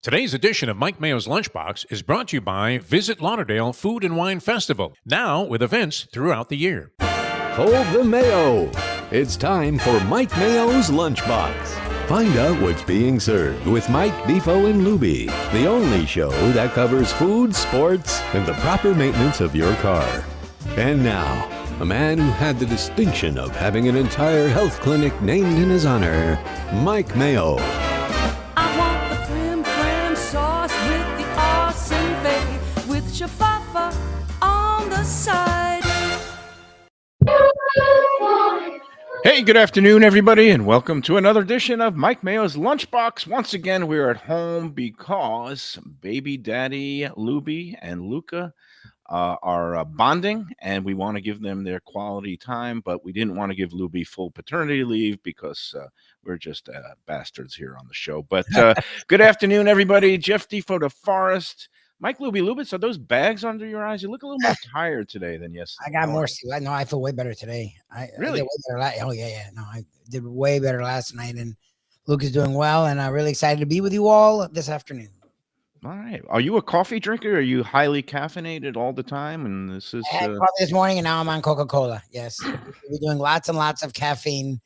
Today's edition of Mike Mayo's Lunchbox is brought to you by Visit Lauderdale Food and Wine Festival, now with events throughout the year. Hold the Mayo. It's time for Mike Mayo's Lunchbox. Find out what's being served with Mike, Defo and Lubie, the only show that covers food, sports, and the proper maintenance of your car. And now, a man who had the distinction of having an entire health clinic named in his honor, Mike Mayo. I want the flim flam sauce with the awesome bay with shafafa on the side. Hey, good afternoon, everybody, and welcome to another edition of Mike Mayo's Lunchbox. Once again, we're at home because baby daddy Lubie and Luca are bonding, and we want to give them their quality time, but we didn't want to give Lubie full paternity leave because we're just bastards here on the show. But good afternoon, everybody. Jeff Defo to Forest. Mike Lubie, Lubitz, are those bags under your eyes? You look a little more tired today than yesterday. I got more sleep. No, I feel way better today. Really? I did way better yeah. No, I did way better last night, and Luke is doing well, and I'm really excited to be with you all this afternoon. All right. Are you a coffee drinker? Are you highly caffeinated all the time? And this is I had coffee this morning, and now I'm on Coca-Cola. Yes, we're doing lots and lots of caffeine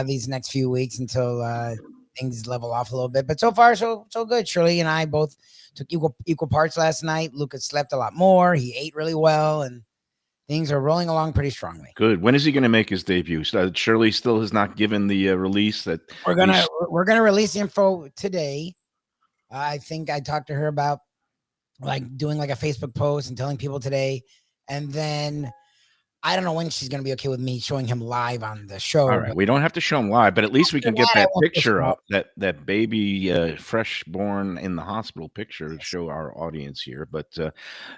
these next few weeks until things level off a little bit. But so far, so good. Shirley and I both took equal parts last night. Lucas slept a lot more. He ate really well, and things are rolling along pretty strongly. good. When is he going to make his debut? Shirley still has not given the release that We're gonna release the info today. I think I talked to her about like doing like a Facebook post and telling people today, and then I don't know when she's gonna be okay with me showing him live on the show. All right, we don't have to show him live, but at least we can get that picture up, that baby fresh born in the hospital picture to show our audience here. But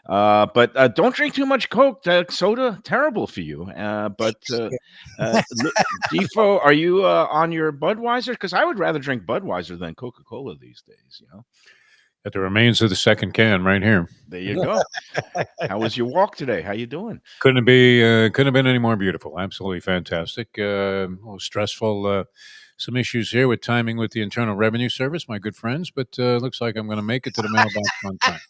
don't drink too much Coke. Soda, terrible for you. Defo, are you on your Budweiser? Because I would rather drink Budweiser than Coca-Cola these days. You know. Got the remains of the second can right here. There you go. How was your walk today? How you doing? Couldn't have been any more beautiful. Absolutely fantastic. A little stressful. Some issues here with timing with the Internal Revenue Service, my good friends, but looks like I'm going to make it to the mailbox on time.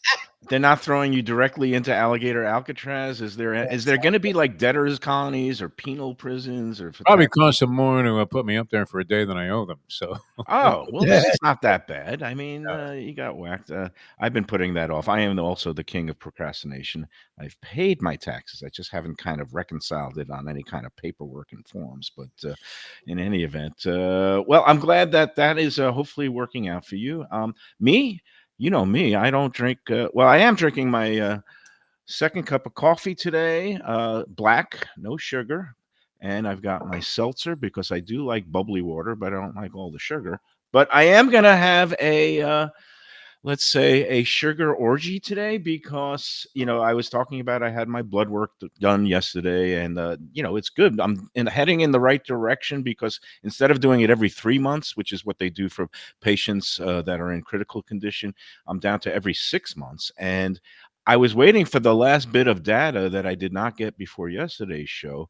They're not throwing you directly into alligator Alcatraz. Is there going to be like debtors colonies or penal prisons or probably cost them more to put me up there for a day than I owe them? So well, it's not that bad. I mean, you got whacked. I've been putting that off. I am also the king of procrastination. I've paid my taxes. I just haven't kind of reconciled it on any kind of paperwork and forms. But in any event, well, I'm glad that is hopefully working out for you. Me. You know me, I don't drink. Well, I am drinking my second cup of coffee today, black, no sugar. And I've got my seltzer because I do like bubbly water, but I don't like all the sugar. But I am going to have let's say, a sugar orgy today because, I was talking about I had my blood work done yesterday and, it's good. I'm heading in the right direction because instead of doing it every 3 months, which is what they do for patients that are in critical condition, I'm down to every 6 months. And I was waiting for the last bit of data that I did not get before yesterday's show.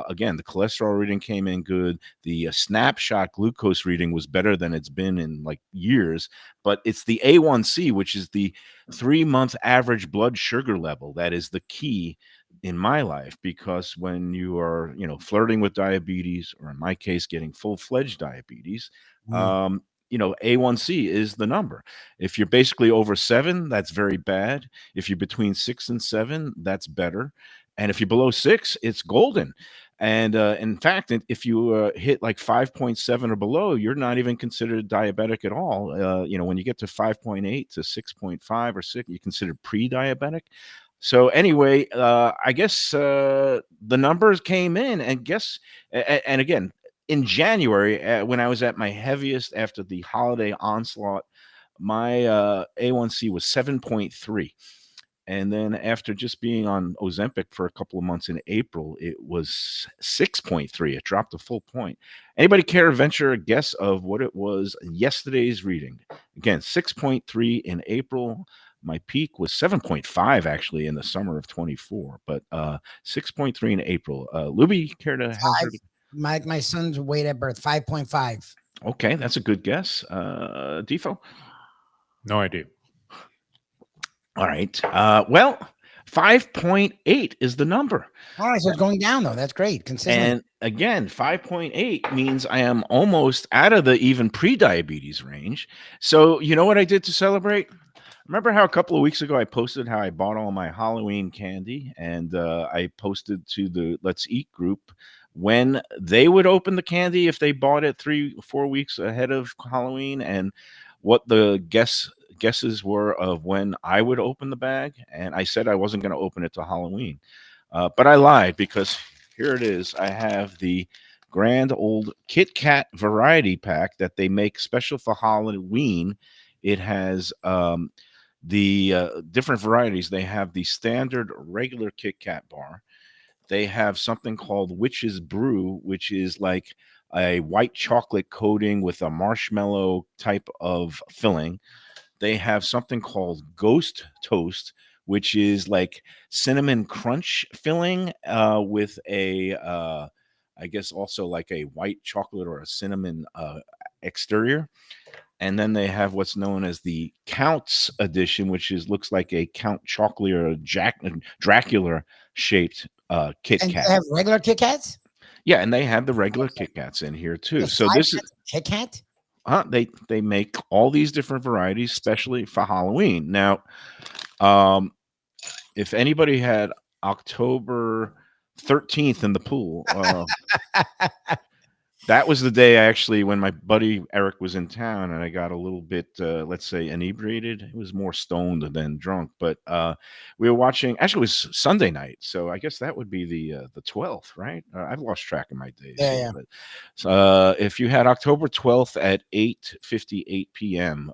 Again, the cholesterol reading came in good. The snapshot glucose reading was better than it's been in like years. But it's the A1C, which is the 3-month average blood sugar level. That is the key in my life, because when you are, flirting with diabetes, or in my case, getting full-fledged diabetes, A1C is the number. If you're basically over 7, that's very bad. If you're between 6 and 7, that's better. And if you're below 6, it's golden. And in fact, if you hit like 5.7 or below, you're not even considered diabetic at all. When you get to 5.8 to 6.5 or 6, you're considered pre-diabetic. So anyway, I guess the numbers came in, and again, in January, when I was at my heaviest after the holiday onslaught, my A1C was 7.3. And then after just being on Ozempic for a couple of months in April, it was 6.3. It dropped a full point. Anybody care to venture a guess of what it was yesterday's reading? Again, 6.3 in April. My peak was 7.5 actually in the summer of 24, but 6.3 in April. Lubie, care to hazard? My son's weight at birth, 5.5. Okay, that's a good guess. Defo? No idea. All right. Well, 5.8 is the number. All right, so it's going down though. That's great. Consistently. And again, 5.8 means I am almost out of the even pre-diabetes range. So you know what I did to celebrate? Remember how a couple of weeks ago I posted how I bought all my Halloween candy, and I posted to the Let's Eat group when they would open the candy if they bought it 3-4 weeks ahead of Halloween, and what the guesses were of when I would open the bag. And I said I wasn't going to open it till Halloween, but I lied, because here it is. I have the grand old Kit Kat variety pack that they make special for Halloween. It has the different varieties. They have the standard regular Kit Kat bar. They have something called Witch's Brew, which is like a white chocolate coating with a marshmallow type of filling. They have something called Ghost Toast, which is like cinnamon crunch filling with a, I guess also like a white chocolate or a cinnamon exterior. And then they have what's known as the Count's edition, which looks like a Count Chocula or Dracula shaped Kit And Kat. they have regular Kit Kats. Yeah, and they have the regular Kit Kats in here too. There's So 5 this is cents a Kit Kat. they make all these different varieties, especially for Halloween. Now, if anybody had October 13th in the pool, that was the day when my buddy Eric was in town, and I got a little bit, let's say, inebriated. It was more stoned than drunk, but we were watching. Actually, it was Sunday night, so I guess that would be the 12th, right? I've lost track of my days. Yeah. But, if you had October 12th at 8:58 p.m.,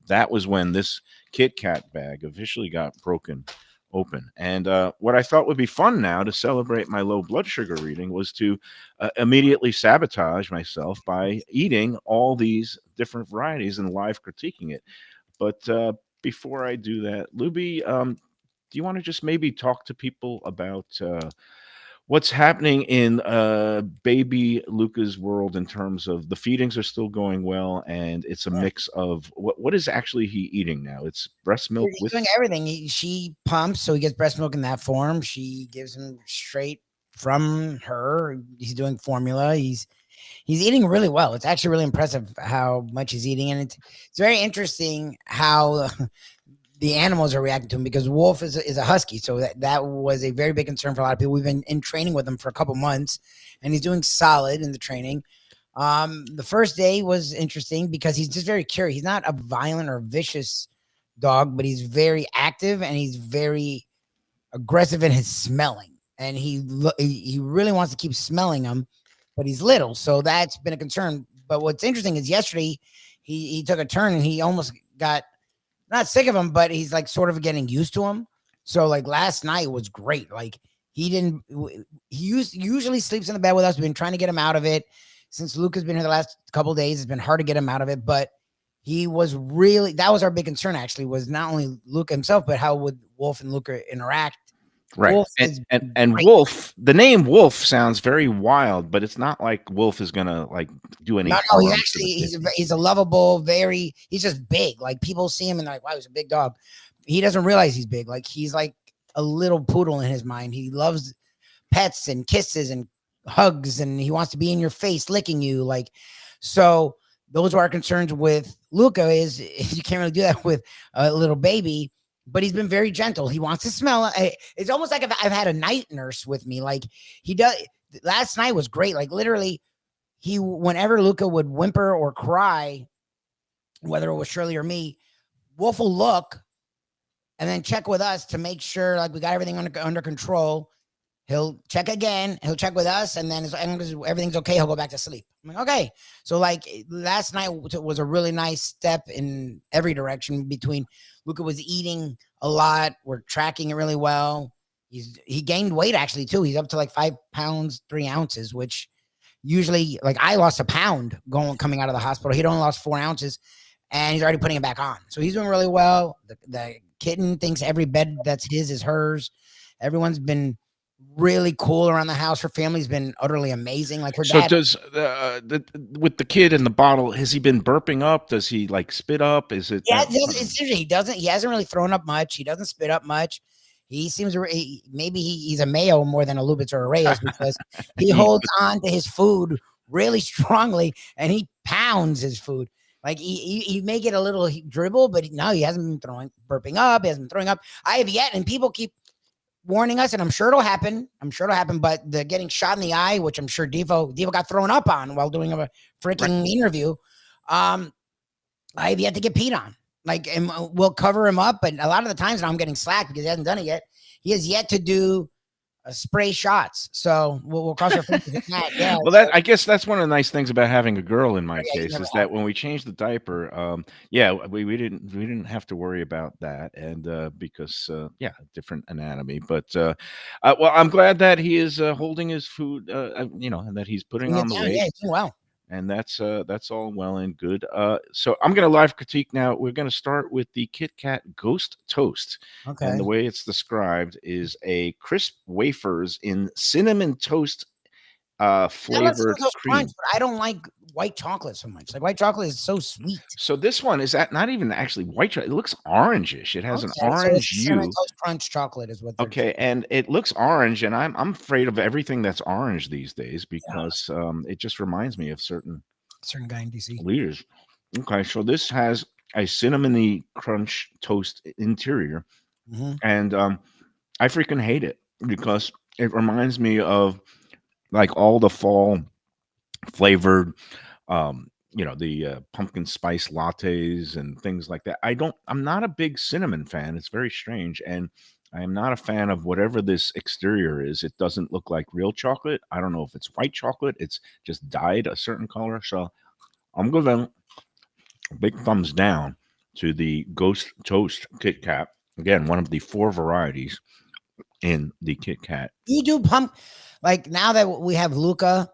that was when this Kit Kat bag officially got broken open. And what I thought would be fun now to celebrate my low blood sugar reading was to immediately sabotage myself by eating all these different varieties and live critiquing it. But before I do that, Lubie, do you want to just maybe talk to people about what's happening in baby Luca's world in terms of the feedings are still going well, and it's a mix of what is actually he eating now? It's breast milk He's with doing everything. She pumps, so he gets breast milk in that form. She gives him straight from her. He's doing formula. He's eating really well. It's actually really impressive how much he's eating, and it's very interesting how the animals are reacting to him, because Wolf is a husky, so that was a very big concern for a lot of people. We've been in training with him for a couple months, and he's doing solid in the training. The first day was interesting because he's just very curious. He's not a violent or vicious dog, but he's very active and he's very aggressive in his smelling, and he really wants to keep smelling them, but he's little, so that's been a concern. But what's interesting is yesterday he took a turn and he almost got not sick of him, but he's like sort of getting used to him. So like last night was great. Like he usually sleeps in the bed with us. We've been trying to get him out of it since Luca's been here the last couple of days. It's been hard to get him out of it, but that was our big concern actually, was not only Luca himself, but how would Wolf and Luca interact. Right. Wolf and Wolf, the name Wolf sounds very wild, but it's not like Wolf is gonna like do any. No, he's a lovable, he's just big. Like people see him and they're like, wow, he's a big dog. He doesn't realize he's big. Like he's like a little poodle in his mind. He loves pets and kisses and hugs, and he wants to be in your face, licking you. Like, so those are our concerns with Luca, is you can't really do that with a little baby. But he's been very gentle. He wants to smell. It's almost like I've had a night nurse with me. Like he does. Last night was great. Like literally, whenever Luca would whimper or cry, whether it was Shirley or me, Wolf will look and then check with us to make sure like we got everything under control. He'll check again. He'll check with us, and then as long as everything's okay, he'll go back to sleep. I'm like, okay. So like last night was a really nice step in every direction. Between Luca was eating a lot, we're tracking it really well. He gained weight actually too. He's up to like 5 pounds 3 ounces, which usually like I lost a pound coming out of the hospital. He'd only lost 4 ounces, and he's already putting it back on. So he's doing really well. The kitten thinks every bed that's his is hers. Everyone's been really cool around the house. Her family's been utterly amazing. Like her So dad. does with the kid in the bottle, has he been burping up? Does he like spit up? Is it Yeah, that? it's seriously, he doesn't. He hasn't really thrown up much. He doesn't spit up much. He seems maybe he's a Mayo more than a Lubitz or a Reyes because he holds on to his food really strongly and he pounds his food. Like he may get a little dribble, but no, he hasn't been burping up. He hasn't been throwing up. I have yet, and people keep warning us, and I'm sure it'll happen. But the getting shot in the eye, which I'm sure Defo got thrown up on while doing a freaking interview. I have yet to get peed on. Like, and we'll cover him up, but a lot of the times now I'm getting slack because he hasn't done it yet. He has yet to do spray shots, so we'll cross our fingers with that. Yeah. Well, I guess that's one of the nice things about having a girl in my Yeah, case is that when we changed the diaper, we didn't have to worry about that, and because different anatomy. But well, I'm glad that he is holding his food, and that he's putting on the weight. Yeah, he's doing well. And that's all well and good. So I'm going to live critique now. We're going to start with the Kit Kat Ghost Toast. Okay. And the way it's described is a crisp wafers in cinnamon toast flavored cream. Crunch, but I don't like white chocolate so much. Like white chocolate is so sweet. So this one is not even actually white chocolate. It looks orangish. It has an So orange cinnamon hue. toast crunch chocolate is what. Okay, and it looks orange, and I'm afraid of everything that's orange these days because it just reminds me of certain guy in DC leaders. Okay, so this has a cinnamony crunch toast interior, and I freaking hate it because it reminds me of like all the fall flavored, the pumpkin spice lattes and things like that. I'm not a big cinnamon fan. It's very strange, and I am not a fan of whatever this exterior is. It doesn't look like real chocolate. I don't know if it's white chocolate. It's just dyed a certain color. So I'm giving a big thumbs down to the Ghost Toast Kit Kat. Again, one of the 4 varieties in the Kit Kat. You do like now that we have Luca,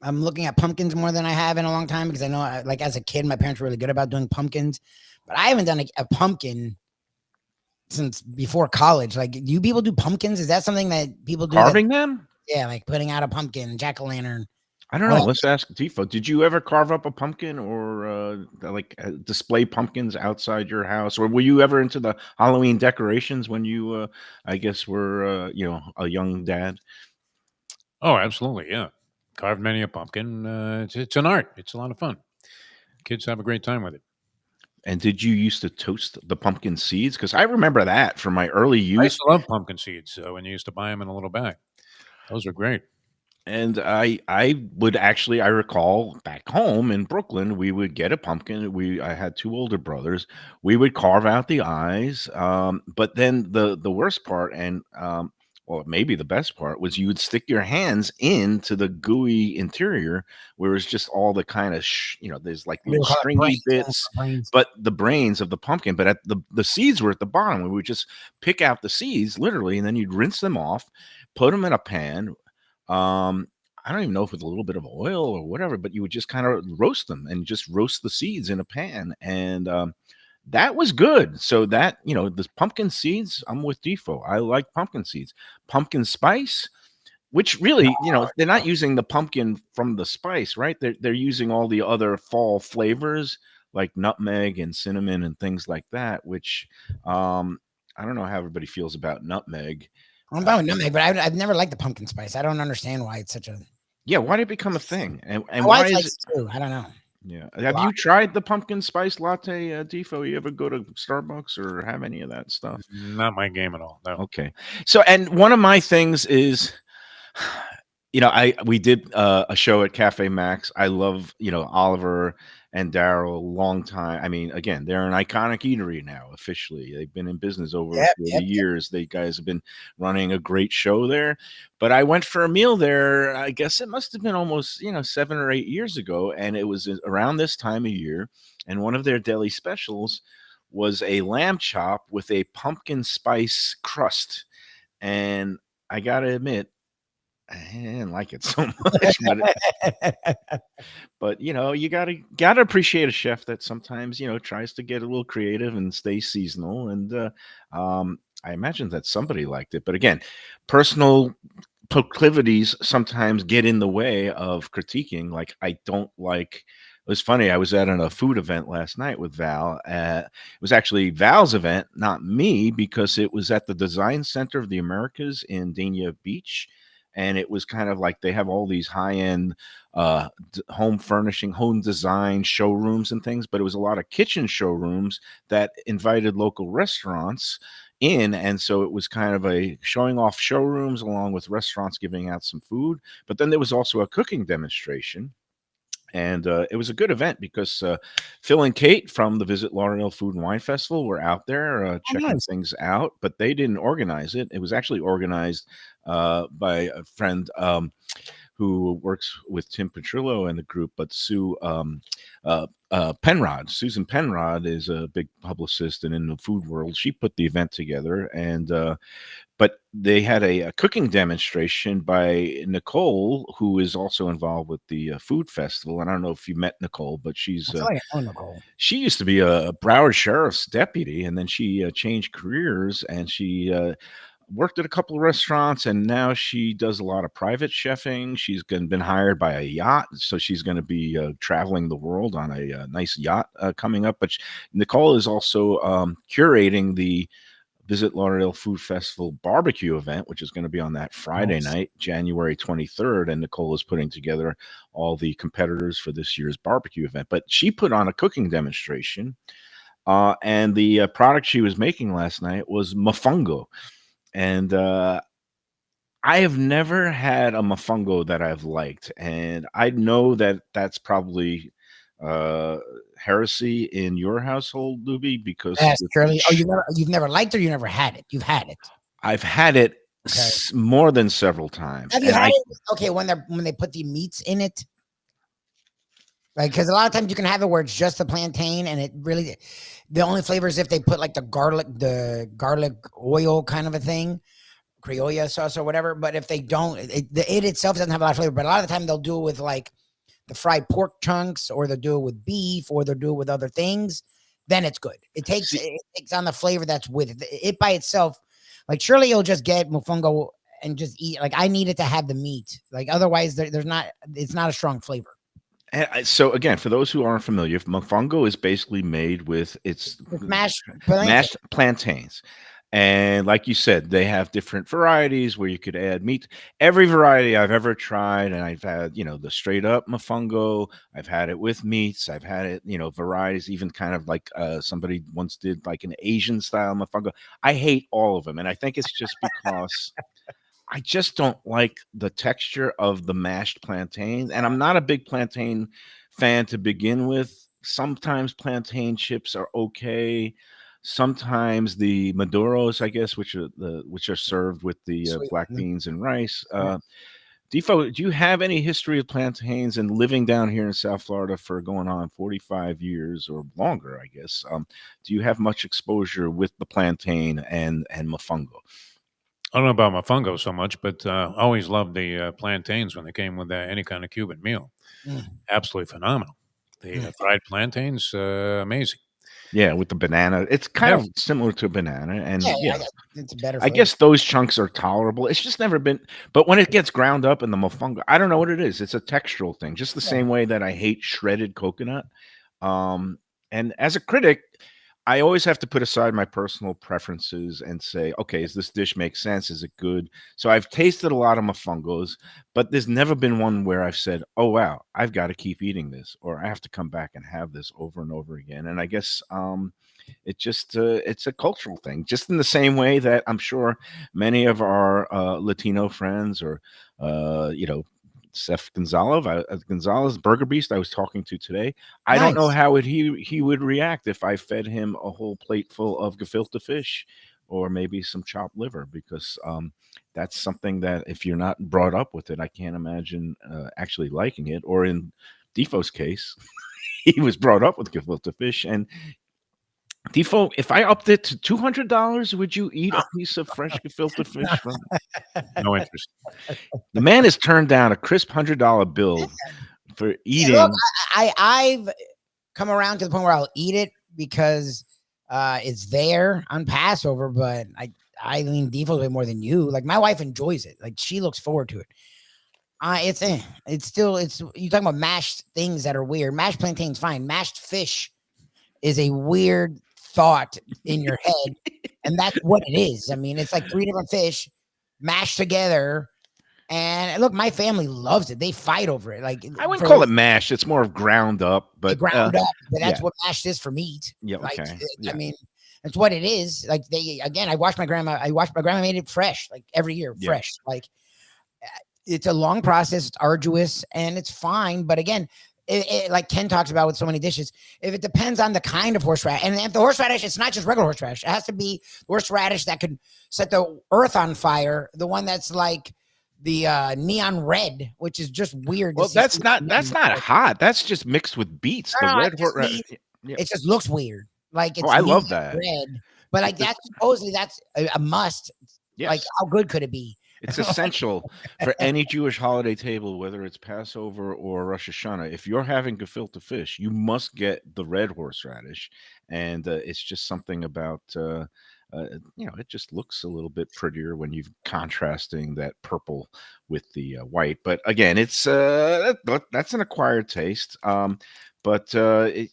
I'm looking at pumpkins more than I have in a long time because I know, like as a kid, my parents were really good about doing pumpkins, but I haven't done a pumpkin since before college. Like, do you people do pumpkins? Is that something that people do? Carving them? Yeah, like putting out a pumpkin, jack-o'-lantern. I don't know. Let's ask Defo. Did you ever carve up a pumpkin or display pumpkins outside your house? Or were you ever into the Halloween decorations when you, I guess, were, a young dad? Oh, absolutely. Yeah. Carved many a pumpkin. It's an art. It's a lot of fun. Kids have a great time with it. And did you used to toast the pumpkin seeds? Because I remember that from my early youth. I used to love pumpkin seeds when you used to buy them in a little bag. Those are great. And I recall back home in Brooklyn, we would get a pumpkin. I had 2 older brothers. We would carve out the eyes. But then the worst part, and well, maybe the best part, was you would stick your hands into the gooey interior, where it's just all the kind of there's like little stringy bits, but the brains of the pumpkin. But at the seeds were at the bottom. We would just pick out the seeds literally, and then you'd rinse them off, put them in a pan. I don't even know if with a little bit of oil or whatever, but you would just kind of roast them and just roast the seeds in a pan. And that was good. So that, the pumpkin seeds, I'm with Defo. I like pumpkin seeds. Pumpkin spice, which really, they're not using the pumpkin from the spice, right? They're using all the other fall flavors like nutmeg and cinnamon and things like that, which I don't know how everybody feels about nutmeg. I'm about nutmeg, but I've never liked the pumpkin spice. I don't understand why it's such a. Yeah, why did it become a thing? And why is it? Too. I don't know. Yeah, have you tried the pumpkin spice latte, Defo? You ever go to Starbucks or have any of that stuff? Not my game at all. No. Okay. So, and one of my things is, we did a show at Cafe Max. I love, Oliver and Daryl, long time. I mean, again, they're an iconic eatery now, officially. They've been in business over 40 years. They guys have been running a great show there. But I went for a meal there, I guess it must have been almost, 7 or 8 years ago. And it was around this time of year. And one of their deli specials was a lamb chop with a pumpkin spice crust. And I got to admit, I didn't like it so much, but you gotta appreciate a chef that sometimes tries to get a little creative and stay seasonal. And I imagine that somebody liked it, but again, personal proclivities sometimes get in the way of critiquing. Like, I don't like. It was funny. I was at a food event last night with Val. It was actually Val's event, not me, because it was at the Design Center of the Americas in Dania Beach, and it was kind of like they have all these high-end home furnishing, home design showrooms and things, but it was a lot of kitchen showrooms that invited local restaurants in, and so it was kind of a showing off showrooms along with restaurants giving out some food. But then there was also a cooking demonstration, and it was a good event because Phil and Kate from the Visit Lauderdale Food and Wine Festival were out there checking nice. things out, but they didn't organize it. It was actually organized by a friend who works with Tim Petrillo and the group, but Penrod. Susan Penrod is a big publicist and in the food world. She put the event together, and but they had a cooking demonstration by Nicole, who is also involved with the food festival. And I don't know if you met Nicole, but I feel like I know Nicole. she used to be a Broward Sheriff's deputy, and then she changed careers, and she worked at a couple of restaurants, and now she does a lot of private chefing. She's been hired by a yacht, so she's going to be traveling the world on a nice yacht coming up. But Nicole is also curating the Visit Lauderdale Food Festival barbecue event, which is going to be on that Friday night, January 23rd. And Nicole is putting together all the competitors for this year's barbecue event. But she put on a cooking demonstration, and the product she was making last night was mofongo. And I have never had a mofongo that I've liked, and I know that that's probably heresy in your household, Lubie, because Yes, Shirley. Oh, you've never liked it, or you never had it? You've had it. I've had it more than several times. Have you had it? Okay, when they put the meats in it, like, because a lot of times you can have it where it's just the plantain, and it really, the only flavor is if they put like the garlic oil kind of a thing, Criolla sauce or whatever. But if they don't, it itself doesn't have a lot of flavor. But a lot of the time they'll do it with like the fried pork chunks, or they'll do it with beef, or they'll do it with other things. Then it's good. It takes on the flavor that's with it. It by itself, like, surely you'll just get mofongo and just eat. Like, I need it to have the meat. Like, otherwise there's not. It's not a strong flavor. So again, for those who aren't familiar, mofongo is basically made with mashed plantains. And like you said, they have different varieties where you could add meat. Every variety I've ever tried, and I've had, the straight up mofongo. I've had it with meats. I've had it, varieties, even kind of like somebody once did like an Asian style mofongo. I hate all of them. And I think it's just because I just don't like the texture of the mashed plantains. And I'm not a big plantain fan to begin with. Sometimes plantain chips are okay. Sometimes the maduros, I guess, which are served with the black beans and rice. Defo, do you have any history of plantains, and living down here in South Florida for going on 45 years or longer, I guess? Do you have much exposure with the plantain and mofongo? I don't know about mofongo so much, but I always loved the plantains when they came with any kind of Cuban meal. Absolutely phenomenal. The fried plantains, amazing. Yeah, with the banana. It's kind of similar to a banana. And it's better. I guess those chunks are tolerable. It's just never been, but when it gets ground up in the mofongo, I don't know what it is. It's a textural thing, just the same way that I hate shredded coconut. And as a critic, I always have to put aside my personal preferences and say, okay, does this dish make sense? Is it good? So I've tasted a lot of mofongos, but there's never been one where I've said, oh, wow, I've got to keep eating this, or I have to come back and have this over and over again. And I guess it just it's a cultural thing, just in the same way that I'm sure many of our Latino friends, or, Seth Gonzalez, Burger Beast, I was talking to today. I don't know how he would react if I fed him a whole plate full of gefilte fish, or maybe some chopped liver, because that's something that if you're not brought up with it, I can't imagine actually liking it. Or in Defo's case, he was brought up with gefilte fish, and Defo, if I upped it to $200, would you eat a piece of fresh gefilte fish? No interest. The man has turned down a crisp $100 bill for eating. Look, I've come around to the point where I'll eat it because it's there on Passover, but I lean Defo's way more than you. Like my wife enjoys it. Like she looks forward to it. It's still you talking about mashed things that are weird. Mashed plantains, fine. Mashed fish is a weird thought in your head, and that's what it is. I mean, it's like 3 different fish mashed together. And look, my family loves it. They fight over it. Like I wouldn't call it mash. It's more of ground up, but ground up. But that's yeah. what mashed is for meat. Yeah, Like, okay. Yeah. I mean, that's what it is. Like I watched my grandma. My grandma made it fresh, like every year, fresh. Like it's a long process. It's arduous, and it's fine. But again, like Ken talks about with so many dishes, if it depends on the kind of horseradish, and if the horseradish, it's not just regular horseradish. It has to be horseradish that could set the earth on fire. The one that's like the neon red, which is just weird. Well, that's not hot. That's just mixed with beets. The red horseradish. It just looks weird. Like it's I love that red, but like that's supposedly that's a must. Yes. Like how good could it be? It's essential for any Jewish holiday table, whether it's Passover or Rosh Hashanah. If you're having gefilte fish, you must get the red horseradish, and it's just something about it just looks a little bit prettier when you're contrasting that purple with the white. But again, it's that's an acquired taste. But to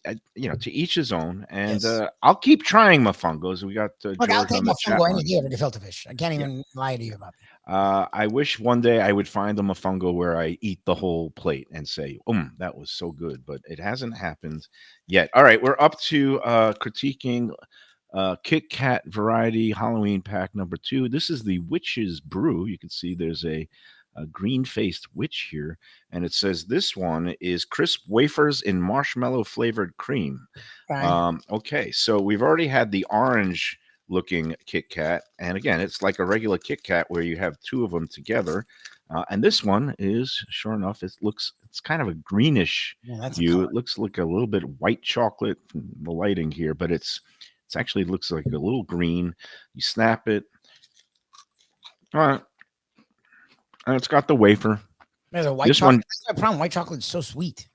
each his own, and I'll keep trying mofungos. We got Look, I'll take mofongo any day over gefilte fish. I can't even lie to you about that. I wish one day I would find a mofongo where I eat the whole plate and say, that was so good, but it hasn't happened yet. All right, we're up to critiquing Kit Kat variety Halloween pack number 2. This is the Witch's Brew. You can see there's a green-faced witch here, and it says this one is crisp wafers in marshmallow flavored cream. Okay, so we've already had the orange looking Kit Kat, and again, it's like a regular Kit Kat where you have 2 of them together, and this one is, sure enough, it's kind of a greenish hue. It looks like a little bit white chocolate from the lighting here, but it's actually looks like a little green. You snap it, all right, and it's got the wafer. There's a white chocolate. That's the problem. White chocolate is so sweet.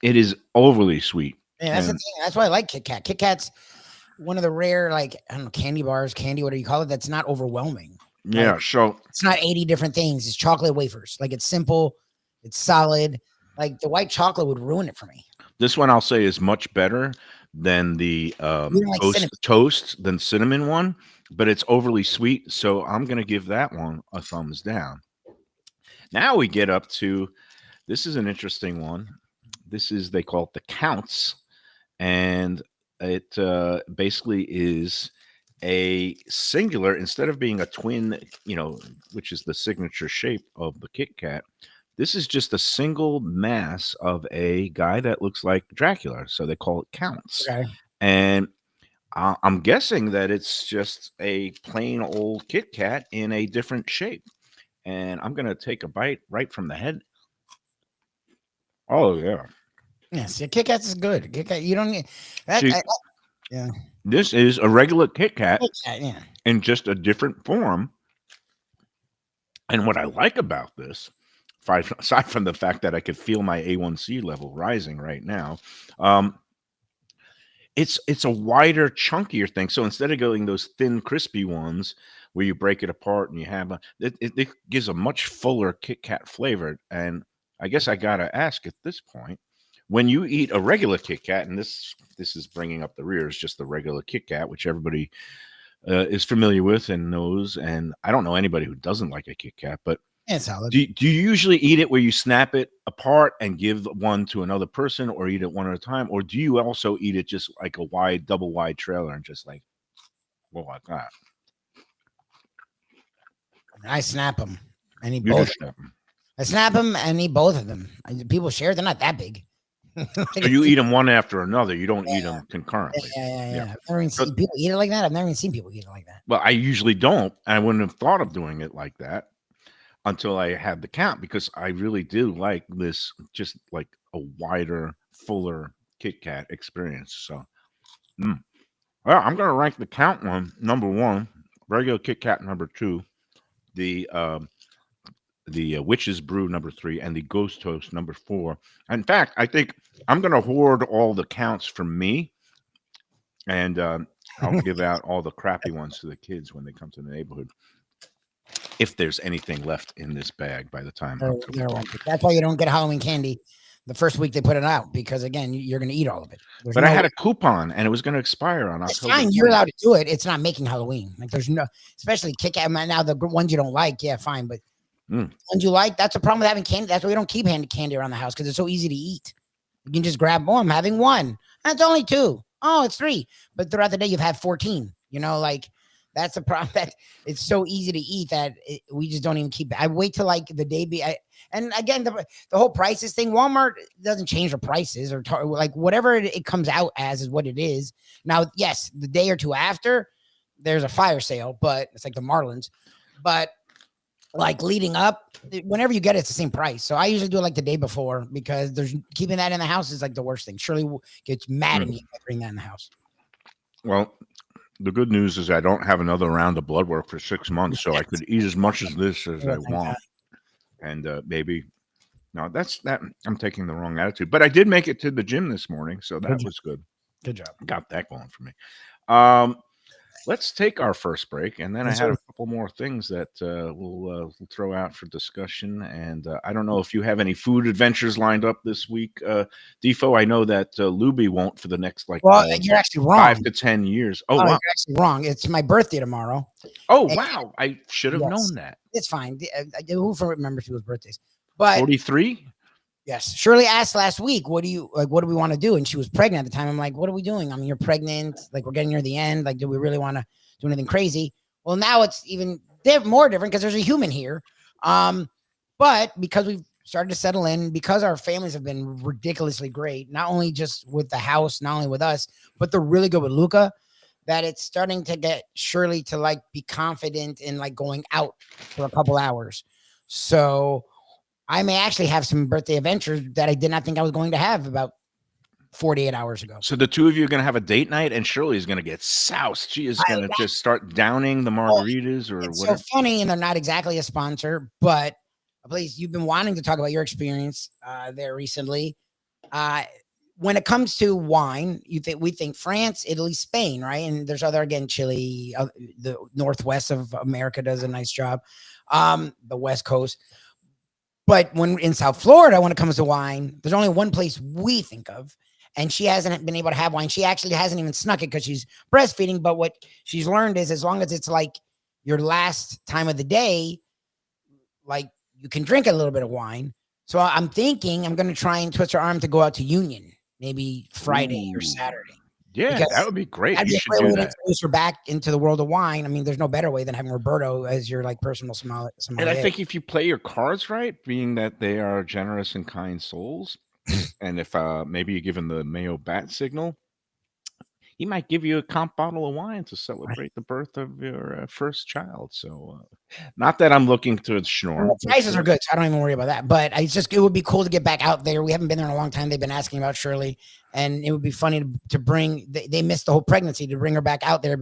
It is overly sweet. Yeah, that's the thing. That's why I like Kit Kat. Kit Kat's one of the rare, like, I don't know, candy bars, whatever you call it, that's not overwhelming. Yeah, so it's not 80 different things. It's chocolate wafers. Like, it's simple, it's solid. Like, the white chocolate would ruin it for me. This one I'll say is much better than the toast than cinnamon one, but it's overly sweet, so I'm gonna give that one a thumbs down. Now we get up to, this is an interesting one. This is, they call it the Counts, and it basically is a singular, instead of being a twin, which is the signature shape of the Kit Kat. This is just a single mass of a guy that looks like Dracula, so they call it Counts. Okay. And I'm guessing that it's just a plain old Kit Kat in a different shape. And I'm going to take a bite right from the head. Oh, yeah. Yes, yeah, Kit Kats is good. Kit Kat, you don't need that. Yeah. This is a regular Kit Kat yeah, in just a different form. And what I like about this, aside from the fact that I could feel my A1C level rising right now, it's a wider, chunkier thing. So instead of going those thin, crispy ones where you break it apart and you have it gives a much fuller Kit Kat flavor. And I guess I gotta ask at this point, when you eat a regular Kit Kat, and this is bringing up the rear, is just the regular Kit Kat, which everybody is familiar with and knows. And I don't know anybody who doesn't like a Kit Kat, but it's solid. Do you usually eat it where you snap it apart and give one to another person, or eat it one at a time? Or do you also eat it just like a double wide trailer and just like like that? I snap them. I need You both. snap them. I snap them and eat both of them. People share. They're not that big. So you eat them one after another. You don't eat them concurrently. Yeah. I've never even seen people eat it like that. I've never even seen people eat it like that. Well, I usually don't. I wouldn't have thought of doing it like that until I had the count, because I really do like this, just like a wider, fuller Kit Kat experience. So, well, I'm going to rank the count one number 1, regular Kit Kat number 2, the Witch's Brew number 3, and the Ghost Toast number 4. In fact, I think I'm going to hoard all the counts for me, and I'll give out all the crappy ones to the kids when they come to the neighborhood. If there's anything left in this bag by the time October. That's why you don't get Halloween candy the first week they put it out, because again, you're going to eat all of it. But I had a coupon and it was going to expire on it's October. Fine, you're allowed to do it. It's not making Halloween. Like there's no, especially Kit Kat. Now the ones you don't like, yeah, fine, but ones you like, that's a problem with having candy. That's why we don't keep candy around the house, because it's so easy to eat. You can just grab one. I'm having one. That's only 2. Oh, it's 3. But throughout the day, you've had 14. You know, like that's the problem. That it's so easy to eat that we just don't even keep. I wait till like the day and again, the whole prices thing. Walmart doesn't change the prices or like whatever it comes out as is what it is. Now, yes, the day or two after, there's a fire sale, but it's like the Marlins. But like leading up, whenever you get it, it's the same price. So I usually do it like the day before, because there's keeping that in the house is like the worst thing. Shirley gets mad at me if I bring that in the house. Well, the good news is I don't have another round of blood work for 6 months, so I could eat as much as this as I want. And maybe, no, that's that. I'm taking the wrong attitude, but I did make it to the gym this morning, so that was good. Good job. Got that going for me. Let's take our first break, and then I had a couple more things that we'll throw out for discussion. And I don't know if you have any food adventures lined up this week, Defo. I know that Lubie won't for the next you're actually wrong. 5 to 10 years. Oh, wow. You're actually wrong. It's my birthday tomorrow. Oh, wow! I should have known that. It's fine. Who remembers people's birthdays? But 43. Yes. Shirley asked last week, what do we want to do? And she was pregnant at the time. I'm like, what are we doing? I mean, you're pregnant. Like, we're getting near the end. Like, do we really want to do anything crazy? Well, now it's even more different because there's a human here. But because we've started to settle in, because our families have been ridiculously great, not only just with the house, not only with us, but they're really good with Luca, that it's starting to get Shirley to like be confident in like going out for a couple hours. So I may actually have some birthday adventures that I did not think I was going to have about 48 hours ago. So the two of you are going to have a date night, and Shirley's going to get soused. She is going to just start downing the margaritas or whatever. So funny, and they're not exactly a sponsor, but please, you've been wanting to talk about your experience there recently. When it comes to wine, we think France, Italy, Spain, right? And there's other, again, Chile, the Northwest of America does a nice job. The West Coast. But when in South Florida, when it comes to wine, there's only one place we think of, and she hasn't been able to have wine. She actually hasn't even snuck it because she's breastfeeding. But what she's learned is, as long as it's like your last time of the day, like you can drink a little bit of wine. So I'm thinking I'm going to try and twist her arm to go out to Union, maybe Friday or Saturday. Yeah, because that would be great. You should do that. Introduce her back into the world of wine. I mean, there's no better way than having Roberto as your like personal sommelier. And I think if you play your cards right, being that they are generous and kind souls, and if maybe you give him the Mayo bat signal, he might give you a comp bottle of wine to celebrate the birth of your first child. So, not that I'm looking to schnorr. The prices are good, so I don't even worry about that. But it would be cool to get back out there. We haven't been there in a long time. They've been asking about Shirley, and it would be funny to bring. They missed the whole pregnancy, to bring her back out there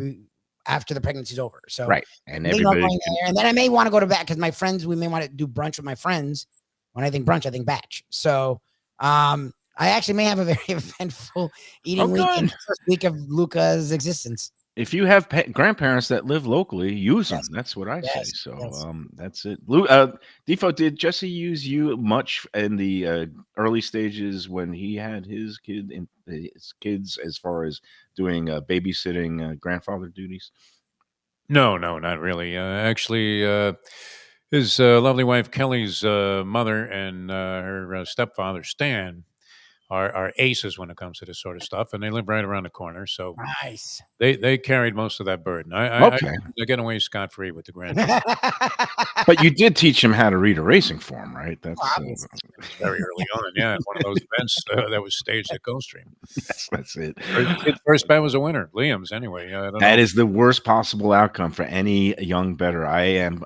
after the pregnancy's over. So right, and everybody and then I may want to go to back because my friends. We may want to do brunch with my friends. When I think brunch, I think batch. So, I actually may have a very eventful eating week in the first week of Luca's existence. If you have grandparents that live locally, use them. That's what I say. So that's it. Defo, did Jesse use you much in the early stages when he had his kids as far as doing babysitting grandfather duties? No, not really. Actually, his lovely wife Kelly's mother and her stepfather Stan are aces when it comes to this sort of stuff, and they live right around the corner. So nice. They carried most of that burden. I get away scot-free with the grandchildren. But you did teach him how to read a racing form, right? That's very early on. Yeah, one of those events that was staged at Gulfstream. Yes, that's it. His first bet was a winner. Liam's anyway. That is the worst possible outcome for any young bettor. I am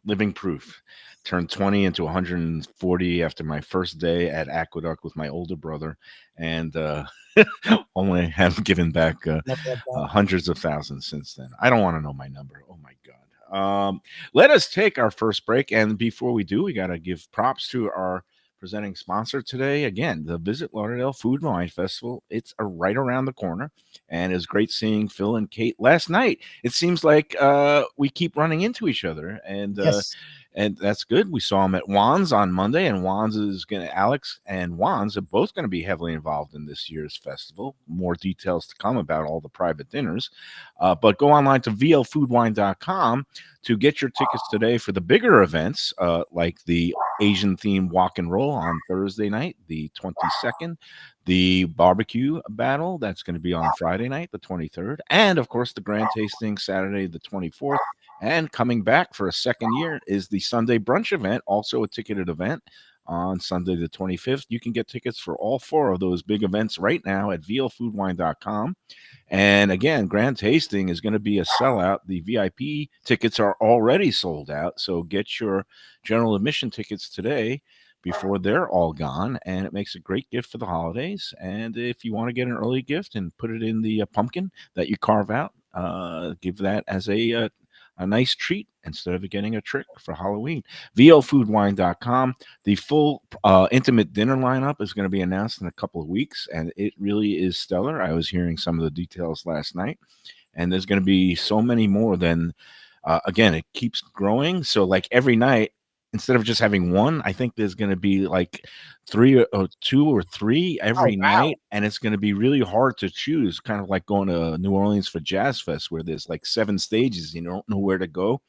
living proof. Turned 20 into 140 after my first day at Aqueduct with my older brother, and only have given back hundreds of thousands since then. I don't want to know my number. Oh my God. Let us take our first break, and before we do, we got to give props to our presenting sponsor today. Again, the Visit Lauderdale Food and Wine Festival. It's right around the corner, and it was great seeing Phil and Kate last night. It seems like we keep running into each other, and that's good. We saw him at Juan's on Monday, and Alex and Juan's are both going to be heavily involved in this year's festival. More details to come about all the private dinners. But go online to vlfoodwine.com to get your tickets today for the bigger events, like the Asian themed walk and roll on Thursday night, the 22nd, the barbecue battle that's going to be on Friday night, the 23rd, and of course the grand tasting Saturday, the 24th. And coming back for a second year is the Sunday brunch event, also a ticketed event on Sunday the 25th. You can get tickets for all four of those big events right now at vlfoodwine.com. And again, grand tasting is going to be a sellout. The VIP tickets are already sold out, so get your general admission tickets today before they're all gone, and it makes a great gift for the holidays. And if you want to get an early gift and put it in the pumpkin that you carve out, give that as a nice treat instead of getting a trick for Halloween. vlfoodwine.com. The full intimate dinner lineup is going to be announced in a couple of weeks, and it really is stellar. I was hearing some of the details last night, and there's going to be so many more than, again, it keeps growing. So like every night, instead of just having one, I think there's going to be like two or three every night, and it's going to be really hard to choose, kind of like going to New Orleans for Jazz Fest, where there's like 7 stages, you don't know where to go.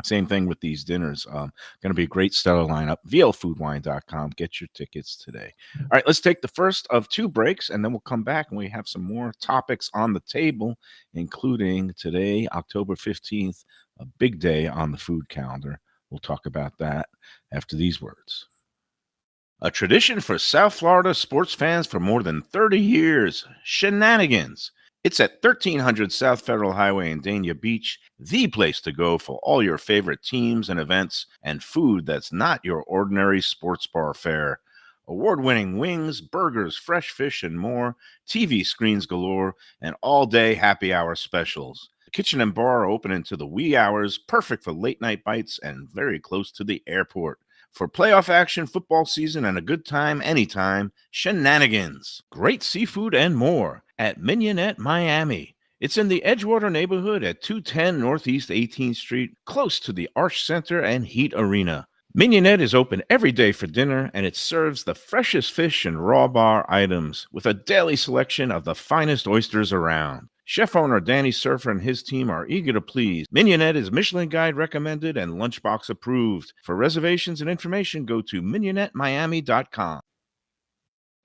Same thing with these dinners. Going to be a great stellar lineup. vlfoodwine.com. Get your tickets today. All right, let's take the first of 2 breaks, and then we'll come back and we have some more topics on the table, including today, October 15th, a big day on the food calendar. We'll talk about that after these words. A tradition for South Florida sports fans for more than 30 years, Shenanigans. It's at 1300 South Federal Highway in Dania Beach, the place to go for all your favorite teams and events and food that's not your ordinary sports bar fare. Award-winning wings, burgers, fresh fish, and more, TV screens galore, and all-day happy hour specials. The kitchen and bar are open into the wee hours, perfect for late-night bites and very close to the airport. For playoff action, football season, and a good time anytime, Shenanigans. Great seafood and more at Mignonette, Miami. It's in the Edgewater neighborhood at 210 Northeast 18th Street, close to the Arch Center and Heat Arena. Mignonette is open every day for dinner, and it serves the freshest fish and raw bar items with a daily selection of the finest oysters around. Chef owner Danny Surfer and his team are eager to please. Mignonette is Michelin Guide recommended and Lunchbox approved. For reservations and information, go to mignonnettemiami.com.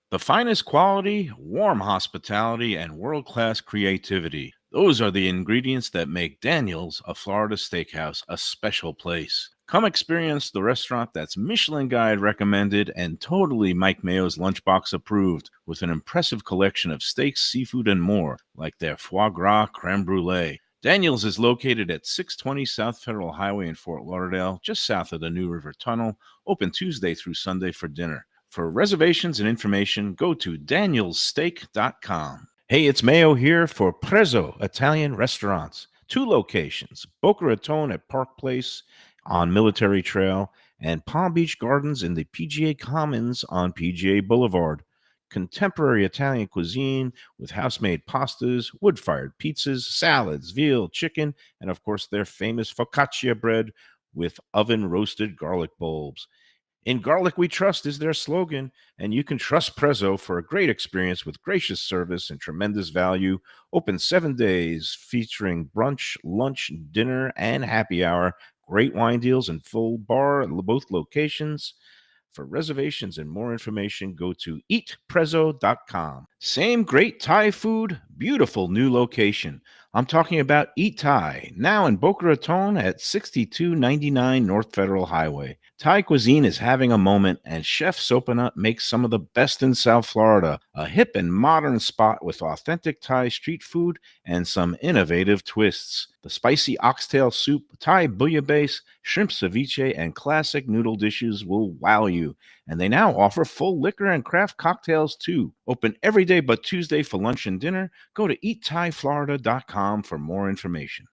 The finest quality, warm hospitality, and world-class creativity. Those are the ingredients that make Daniel's, a Florida steakhouse, a special place. Come experience the restaurant that's Michelin Guide recommended and totally Mike Mayo's Lunchbox approved, with an impressive collection of steaks, seafood, and more, like their foie gras creme brulee. Daniel's is located at 620 South Federal Highway in Fort Lauderdale, just south of the New River Tunnel, open Tuesday through Sunday for dinner. For reservations and information, go to danielssteak.com. Hey, it's Mayo here for Prezzo Italian Restaurants. 2 locations, Boca Raton at Park Place on Military Trail and Palm Beach Gardens in the PGA Commons on PGA Boulevard. Contemporary Italian cuisine with house-made pastas, wood-fired pizzas, salads, veal, chicken, and of course their famous focaccia bread with oven-roasted garlic bulbs. In Garlic We Trust is their slogan, and you can trust Prezzo for a great experience with gracious service and tremendous value. Open 7 days, featuring brunch, lunch, dinner, and happy hour. Great wine deals and full bar at both locations. For reservations and more information, go to eatprezzo.com. Same great Thai food, beautiful new location. I'm talking about Eat Thai, now in Boca Raton at 6299 North Federal Highway. Thai cuisine is having a moment, and Chef Sopanut makes some of the best in South Florida. A hip and modern spot with authentic Thai street food and some innovative twists. The spicy oxtail soup, Thai bouillabaisse, shrimp ceviche, and classic noodle dishes will wow you. And they now offer full liquor and craft cocktails too. Open every day but Tuesday for lunch and dinner. Go to eatthaiflorida.com for more information.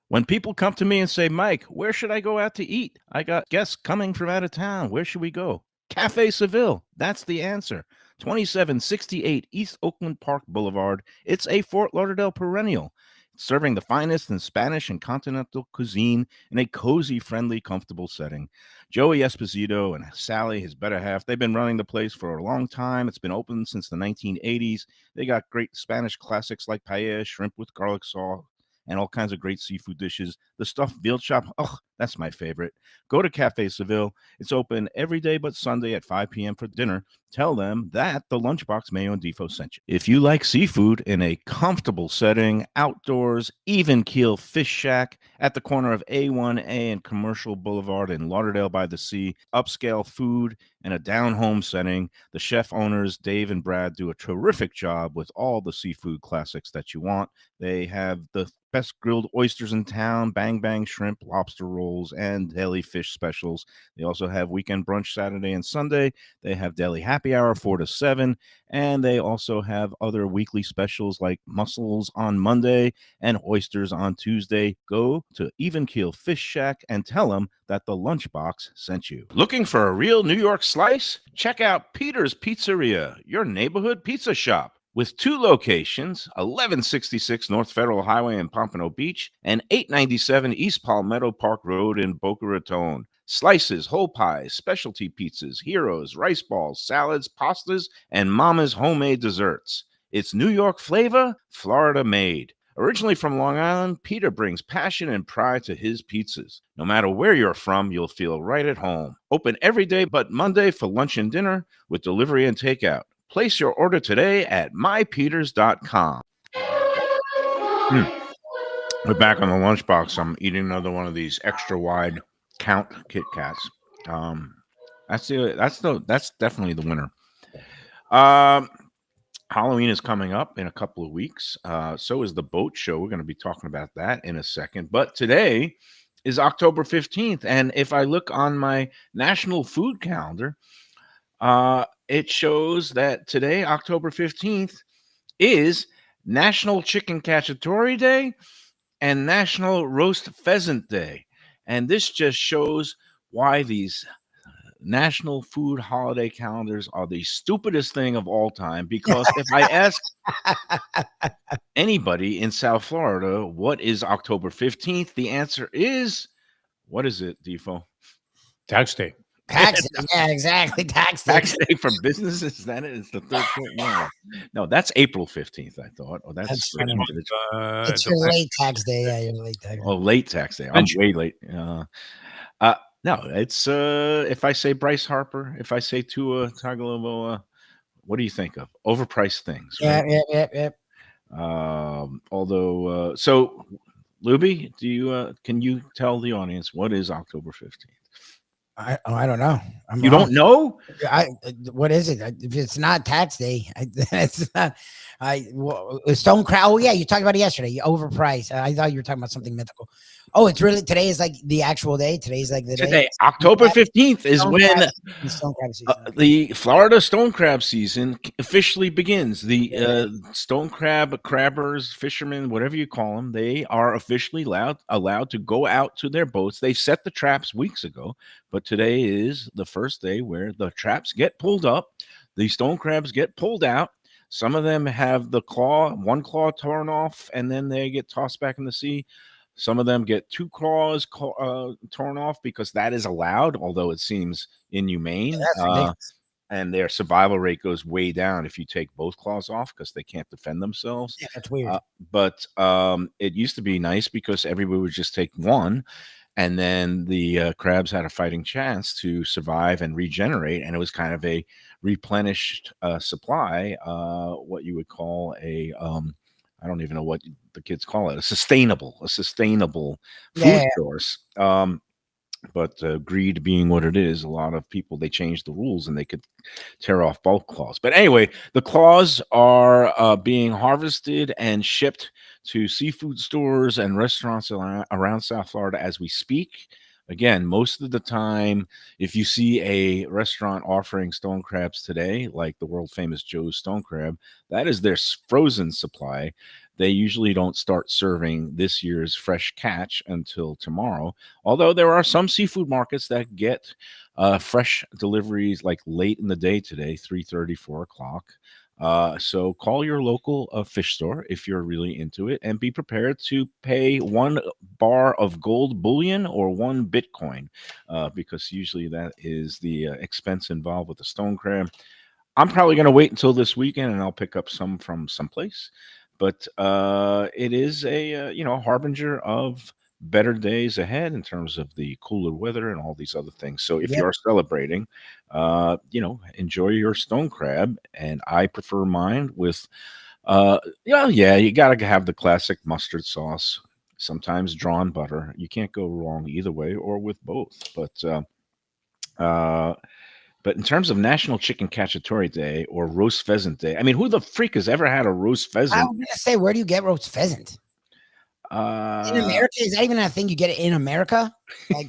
When people come to me and say, Mike, where should I go out to eat? I got guests coming from out of town. Where should we go? Cafe Seville, that's the answer. 2768 East Oakland Park Boulevard. It's a Fort Lauderdale perennial, serving the finest in Spanish and continental cuisine in a cozy, friendly, comfortable setting. Joey Esposito and Sally, his better half, they've been running the place for a long time. It's been open since the 1980s. They got great Spanish classics like paella, shrimp with garlic sauce, and all kinds of great seafood dishes. The stuffed veal chop, oh, that's my favorite. Go to Cafe Seville. It's open every day but Sunday at 5 p.m. for dinner. Tell them that the Lunchbox Mayo and Defo sent you. If you like seafood in a comfortable setting, outdoors, even keel fish shack at the corner of A1A and Commercial Boulevard in Lauderdale by the Sea, upscale food in a down-home setting, the chef owners, Dave and Brad, do a terrific job with all the seafood classics that you want. They have the best grilled oysters in town, bang bang shrimp, lobster rolls, and deli fish specials. They also have weekend brunch Saturday and Sunday. They have deli happy hour 4 to 7, and they also have other weekly specials like mussels on Monday and oysters on Tuesday. Go to Even Keel Fish Shack and tell them that the Lunchbox sent you. Looking for a real New York slice? Check out Peter's Pizzeria, your neighborhood pizza shop. With 2 locations, 1166 North Federal Highway in Pompano Beach and 897 East Palmetto Park Road in Boca Raton. Slices, whole pies, specialty pizzas, heroes, rice balls, salads, pastas, and Mama's homemade desserts. It's New York flavor, Florida made. Originally from Long Island, Peter brings passion and pride to his pizzas. No matter where you're from, you'll feel right at home. Open every day but Monday for lunch and dinner with delivery and takeout. Place your order today at mypeters.com. We're back on the Lunchbox. I'm eating another one of these extra wide count Kit Kats. That's definitely the winner. Halloween is coming up in a couple of weeks. So is the boat show. We're going to be talking about that in a second. But today is October 15th. And if I look on my national food calendar, it shows that today, October 15th, is National Chicken Cacciatore Day and National Roast Pheasant Day. And this just shows why these national food holiday calendars are the stupidest thing of all time. Because if I ask anybody in South Florida what is October 15th, the answer is, what is it, Defo? Tax day. Tax day. Yeah, exactly. Tax day. Tax day for businesses. That is the third point. No, that's April 15th, I thought. Oh, that's funny. It's It's your late tax day. Yeah, your late tax day. Oh, late tax day. I'm way late. No, it's if I say Bryce Harper, if I say Tua Tagovailoa, what do you think of? Overpriced things, right? Yeah. Although, so Lubie, can you tell the audience what is October 15th? I don't know. You don't know? What is it? If it's not tax day, it's not. Stone Crowd. Oh yeah, you talked about it yesterday. Overpriced. I thought you were talking about something mythical. Oh, it's really today is like the actual day. Today's like the day. October 15th is when Stone Crab season. the Florida stone crab season officially begins. The stone crab, crabbers, fishermen, whatever you call them, they are officially allowed to go out to their boats. They set the traps weeks ago, but today is the first day where the traps get pulled up. The stone crabs get pulled out. Some of them have one claw torn off, and then they get tossed back in the sea. Some of them get 2 claws torn off because that is allowed, although it seems inhumane. And their survival rate goes way down if you take both claws off because they can't defend themselves. Yeah, that's weird. But it used to be nice because everybody would just take one, and then the crabs had a fighting chance to survive and regenerate, and it was kind of a replenished supply, what you would call I don't even know what the kids call it, a sustainable food source. But greed being what it is, a lot of people, they changed the rules and they could tear off both claws. But anyway, the claws are being harvested and shipped to seafood stores and restaurants around South Florida as we speak. Again, most of the time, if you see a restaurant offering stone crabs today, like the world famous Joe's Stone Crab, that is their frozen supply. They usually don't start serving this year's fresh catch until tomorrow. Although there are some seafood markets that get fresh deliveries like late in the day today, 3:30, 4 o'clock. So call your local fish store if you're really into it, and be prepared to pay 1 bar of gold bullion or 1 Bitcoin, because usually that is the expense involved with the stone crab. I'm probably going to wait until this weekend, and I'll pick up some from someplace. But it is a harbinger of better days ahead in terms of the cooler weather and all these other things. So if you Yep. are celebrating, enjoy your stone crab. And I prefer mine with, you got to have the classic mustard sauce. Sometimes drawn butter. You can't go wrong either way, or with both. But in terms of National Chicken Cacciatore Day or Roast Pheasant Day, I mean, who the freak has ever had a roast I pheasant? was gonna say, where do you get roast pheasant? In America, is that even a thing? You get it in America? Like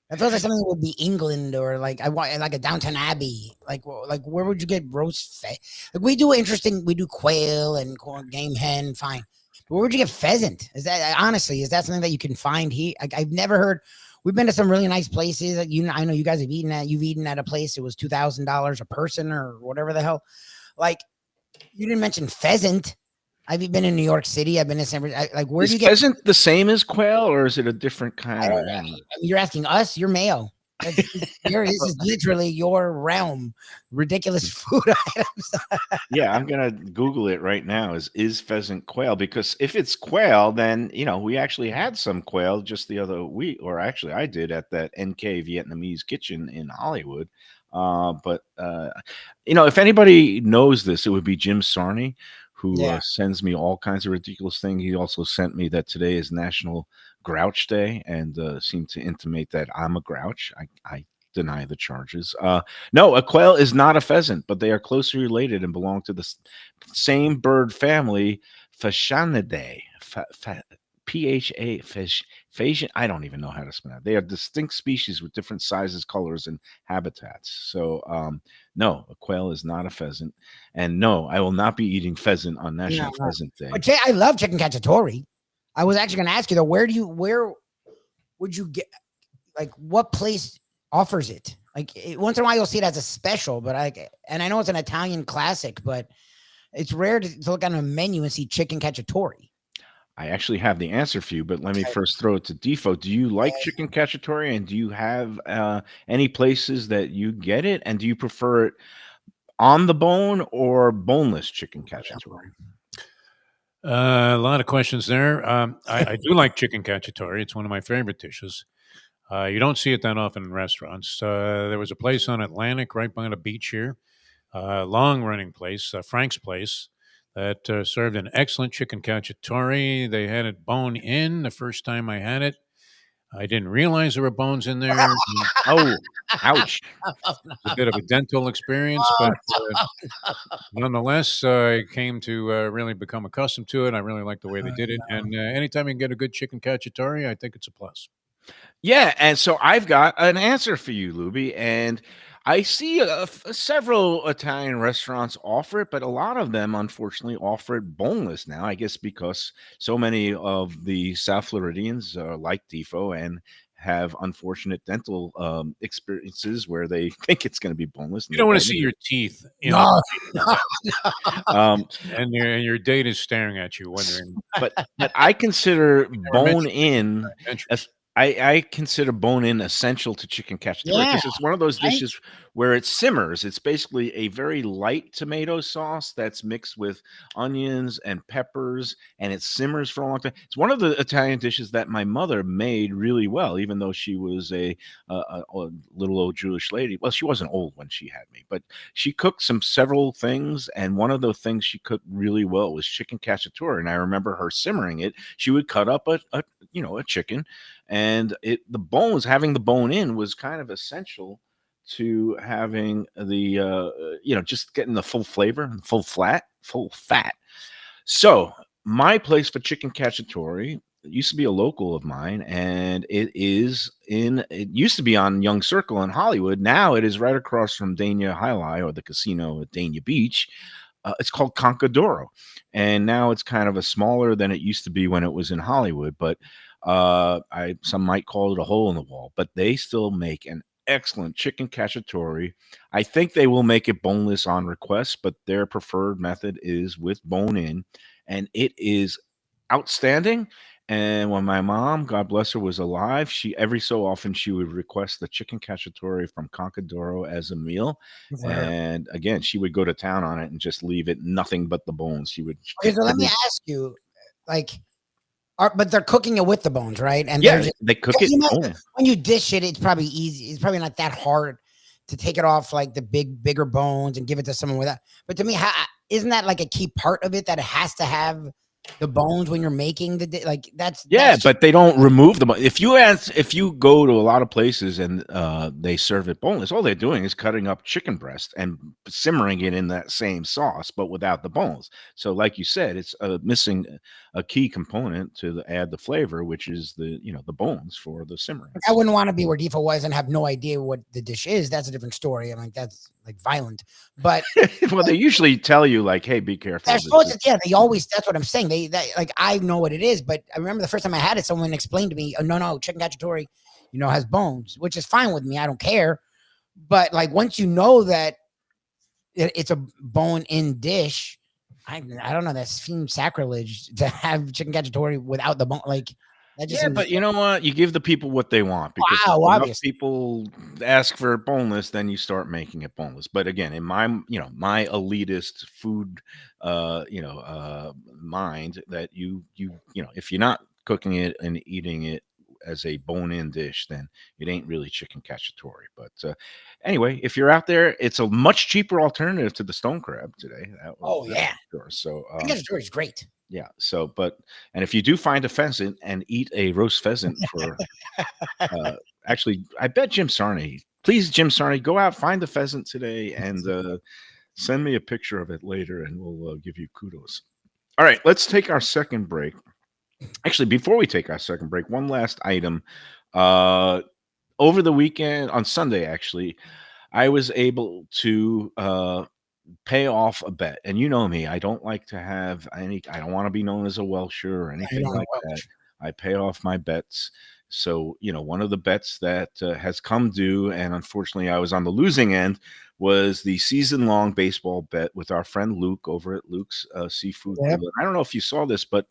that feels like something that would be England, or like I want like a Downton Abbey. Like where would you get roast? Like we do quail and corn, game hen, fine. But where would you get pheasant? Is that something that you can find here? I've never heard. We've been to some really nice places. I know you guys have eaten at. You've eaten at a place. It was $2,000 a person or whatever the hell. Like you didn't mention pheasant. I've been in New York City. I've been in San Francisco. Like where do you get pheasant? The same as quail, or is it a different I kind don't of know. animal? You're asking us. You're Mayo. This is literally your realm. Ridiculous food items. Yeah, I'm gonna Google it right now. Is pheasant quail? Because if it's quail, then we actually had some quail just the other week, or actually I did at that NK Vietnamese kitchen in Hollywood. But if anybody knows this, it would be Jim Sarney, who Yeah. sends me all kinds of ridiculous things. He also sent me that today is National Grouch Day, and seemed to intimate that I'm a grouch. I deny the charges. No, a quail is not a pheasant, but they are closely related and belong to the same bird family, Phasianidae. Phasian. I don't even know how to spell it. They are distinct species with different sizes, colors, and habitats. So, no, a quail is not a pheasant, and no, I will not be eating pheasant on National No. Pheasant Day. But I love chicken cacciatore. I was actually going to ask you though, where would you get? Like, what place offers it? Like, once in a while you'll see it as a special, but I know it's an Italian classic, but it's rare to look on a menu and see chicken cacciatore. I actually have the answer for you, but let me Okay. first throw it to Defo. Do you like chicken cacciatore, and do you have any places that you get it, and do you prefer it on the bone or boneless chicken cacciatore? A lot of questions there. I do like chicken cacciatore. It's one of my favorite dishes. You don't see it that often in restaurants. There was a place on Atlantic right by the beach here, long-running place, Frank's Place, that served an excellent chicken cacciatore. They had it bone in the first time I had it. I didn't realize there were bones in there. Oh, ouch. A bit of a dental experience, but nonetheless, I came to really become accustomed to it. I really like the way they did it, and anytime you can get a good chicken cacciatore, I think it's a plus. Yeah, and so I've got an answer for you, Luby, and I see several Italian restaurants offer it, but a lot of them, unfortunately, offer it boneless now. I guess because so many of the South Floridians like Defo and have unfortunate dental experiences where they think it's going to be boneless. You don't want to see your teeth, No, and your date is staring at you, wondering. but I consider bone mentioned in. Adventures. I consider bone in essential to chicken cacciatore Yeah, because it's one of those right? dishes where it simmers. It's basically a very light tomato sauce that's mixed with onions and peppers, and it simmers for a long time. It's one of the Italian dishes that my mother made really well, even though she was a little old Jewish lady. Well, she wasn't old when she had me, but she cooked several things, and one of the things she cooked really well was chicken cacciatore. And I remember her simmering it. She would cut up a chicken, and having the bone in was kind of essential to having the just getting the full flavor, full fat. So my place for chicken cacciatore used to be a local of mine, and it used to be on Young Circle in Hollywood. Now it is right across from Dania Highlight, or the casino at Dania Beach. It's called Concadoro, and now it's kind of a smaller than it used to be when it was in Hollywood. But I some might call it a hole in the wall, but they still make an excellent chicken cacciatore. I think they will make it boneless on request, but their preferred method is with bone in, and it is outstanding. And when my mom, God bless her, was alive, she every so often she would request the chicken cacciatore from Concadoro as a meal. For her. And again, she would go to town on it and just leave it nothing but the bones. She would Okay, get so let me every ask you, like, but they're cooking it with the bones, right? And yeah, they're just, they cook it. you know, Bone. when you dish it, it's probably easy. It's probably not that hard to take it off like the bigger bones and give it to someone without. But to me, isn't that like a key part of it that it has to have the bones when you're making like that's Yeah, that's but they don't remove them. If you go to a lot of places and they serve it boneless, all they're doing is cutting up chicken breast and simmering it in that same sauce, but without the bones. So, like you said, it's missing a key component to add the flavor, which is the bones for the simmering. I wouldn't want to be where Defo was and have no idea what the dish is. That's a different story. I'm like, that's like violent. But Well, they usually tell you like, "Hey, be careful." they're supposed to, yeah, they always, that's what I'm saying. Like, I know what it is, but I remember the first time I had it, someone explained to me, oh, no, chicken cacciatore, has bones, which is fine with me. I don't care. But like, once you know that it's a bone-in dish, I don't know, that seems sacrilege to have chicken cacciatore without the bone. Like, that just Yeah, seems, but you know what? You give the people what they want because if wow, enough obviously. people ask for it boneless, then you start making it boneless. But again, in my elitist food, mind that if you're not cooking it and eating it as a bone-in dish, then it ain't really chicken cacciatore. But anyway, if you're out there, it's a much cheaper alternative to the stone crab today. Oh, That's yeah. for sure. So Chicken cacciatore is great. yeah. So, and if you do find a pheasant and eat a roast pheasant for, actually, I bet Jim Sarney, please, Jim Sarney, go out, find the pheasant today and send me a picture of it later and we'll give you kudos. All right. Let's take our second break. Actually, before we take our second break, one last item. Over the weekend, on Sunday, actually, I was able to pay off a bet. And you know me, I don't like to have I don't want to be known as a Welsher or anything like that. I pay off my bets. So, one of the bets that has come due, and unfortunately I was on the losing end, was the season-long baseball bet with our friend Luke over at Luke's Seafood. Yep. I don't know if you saw this, but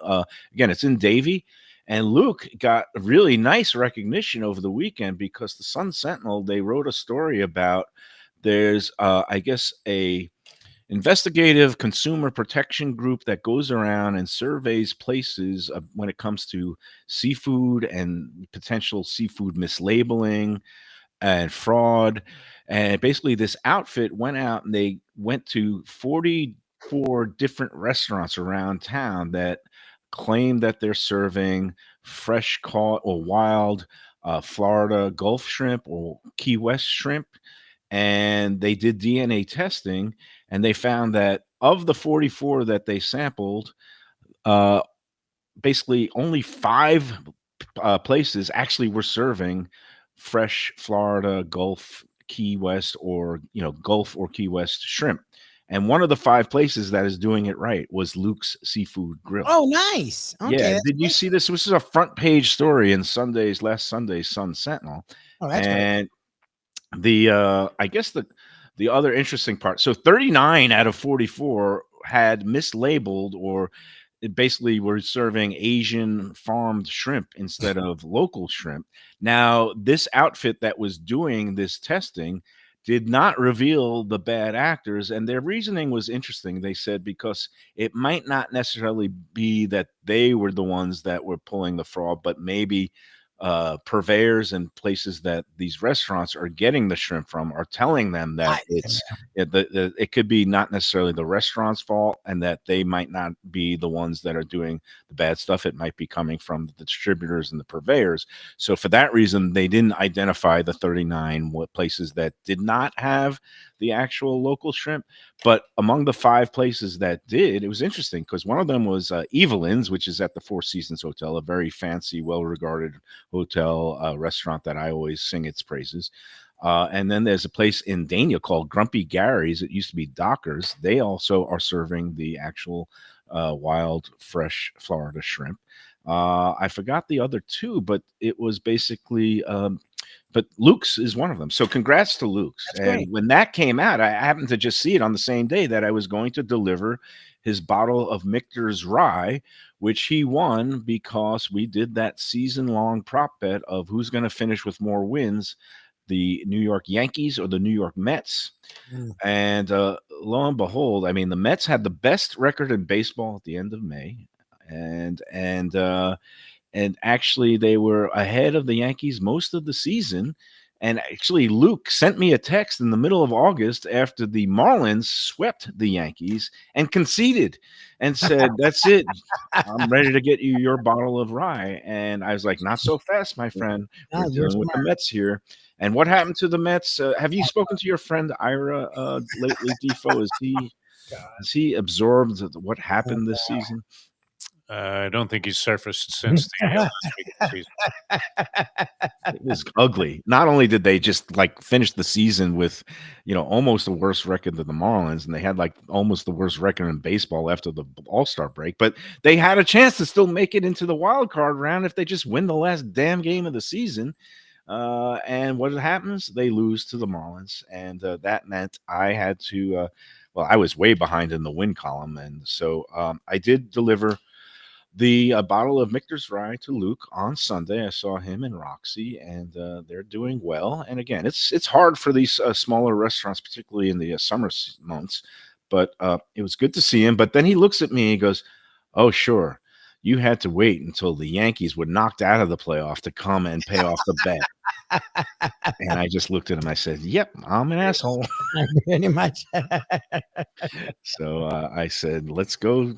again, it's in Davie. And Luke got really nice recognition over the weekend because the Sun Sentinel, they wrote a story about there's, I guess, a investigative consumer protection group that goes around and surveys places when it comes to seafood and potential seafood mislabeling and fraud. And basically, this outfit went out and they went to 44 different restaurants around town that claim that they're serving fresh caught or wild Florida Gulf shrimp or Key West shrimp. And they did DNA testing and they found that of the 44 that they sampled, basically only 5 places actually were serving fresh Florida Gulf Key West or Gulf or Key West shrimp. And one of the 5 places that is doing it right was Luke's Seafood Grill. Oh, nice. Okay, Yeah, did you see this? This is a front page story in last Sunday's Sun Sentinel. Oh, that's great. And I guess the other interesting part, so 39 out of 44 had mislabeled or basically were serving Asian farmed shrimp instead of local shrimp. Now, this outfit that was doing this testing did not reveal the bad actors, and their reasoning was interesting. They said because it might not necessarily be that they were the ones that were pulling the fraud, but maybe purveyors and places that these restaurants are getting the shrimp from are telling them that it could be not necessarily the restaurant's fault and that they might not be the ones that are doing the bad stuff. It might be coming from the distributors and the purveyors. So for that reason, they didn't identify the 39 places that did not have the actual local shrimp. But among the 5 places that did, it was interesting because one of them was Evelyn's, which is at the Four Seasons Hotel, a very fancy, well-regarded hotel restaurant that I always sing its praises. And then there's a place in Dania called Grumpy Gary's. It used to be Dockers. They also are serving the actual wild, fresh Florida shrimp. I forgot the other two, but it was basically but Luke's is one of them. So congrats to Luke's. That's And great. when that came out, I happened to just see it on the same day that I was going to deliver his bottle of Michter's Rye, which he won because we did that season-long prop bet of who's going to finish with more wins, the New York Yankees or the New York Mets. Mm. And lo and behold, I mean, the Mets had the best record in baseball at the end of May. And actually they were ahead of the Yankees most of the season. And actually, Luke sent me a text in the middle of August after the Marlins swept the Yankees and conceded and said, "That's it. I'm ready to get you your bottle of rye." And I was like, "Not so fast, my friend. No, We're you're dealing with the smart. Mets here." And what happened to the Mets? Have you spoken to your friend Ira lately, Defo? Has he absorbed what happened this season? I don't think he's surfaced since the last week of the season. It was ugly. Not only did they just like finish the season with, almost a worse record than the Marlins, and they had like almost the worst record in baseball after the All-Star break, but they had a chance to still make it into the wild card round if they just win the last damn game of the season. And what happens? They lose to the Marlins, and that meant I had to. Well, I was way behind in the win column, and so I did deliver the bottle of Michter's Rye to Luke on Sunday. I saw him and Roxy, and they're doing well. And again, it's hard for these smaller restaurants, particularly in the summer months. But it was good to see him. But then he looks at me and he goes, "Oh, sure, you had to wait until the Yankees were knocked out of the playoff to come and pay off the bet." And I just looked at him. I said, "Yep, I'm an asshole." Pretty much. So I said, "Let's go,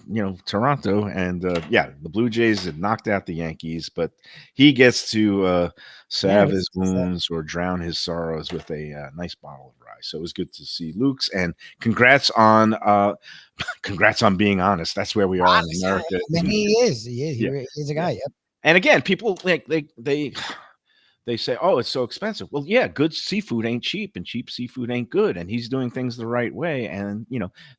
Toronto." And yeah, the Blue Jays had knocked out the Yankees, but he gets to salve his wounds or drown his sorrows with a nice bottle of rye. So it was good to see Luke's, and congrats on congrats on being honest. That's where we are in America. I mean, he is. He's a guy. Yep. And again, people like they say, "Oh, it's so expensive." Well, yeah, good seafood ain't cheap, and cheap seafood ain't good. And he's doing things the right way, and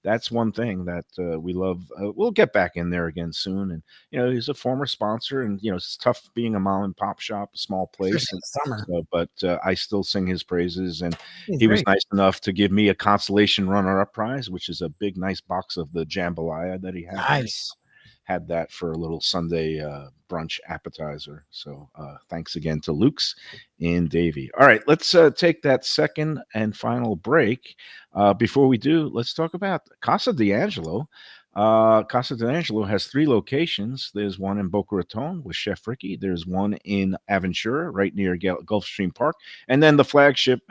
that's one thing that we love. We'll get back in there again soon. And he's a former sponsor, and it's tough being a mom and pop shop, a small place. And, Summer. but I still sing his praises, and He's he was great. nice enough to give me a consolation runner-up prize, which is a big, nice box of the jambalaya that he had. Nice. Had that for a little Sunday brunch appetizer. So thanks again to Luke's in Davie. All right, let's take that second and final break. Before we do, let's talk about Casa D'Angelo. Casa D'Angelo has 3 locations. There's one in Boca Raton with Chef Ricky. There's one in Aventura, right near Gulfstream Park. And then the flagship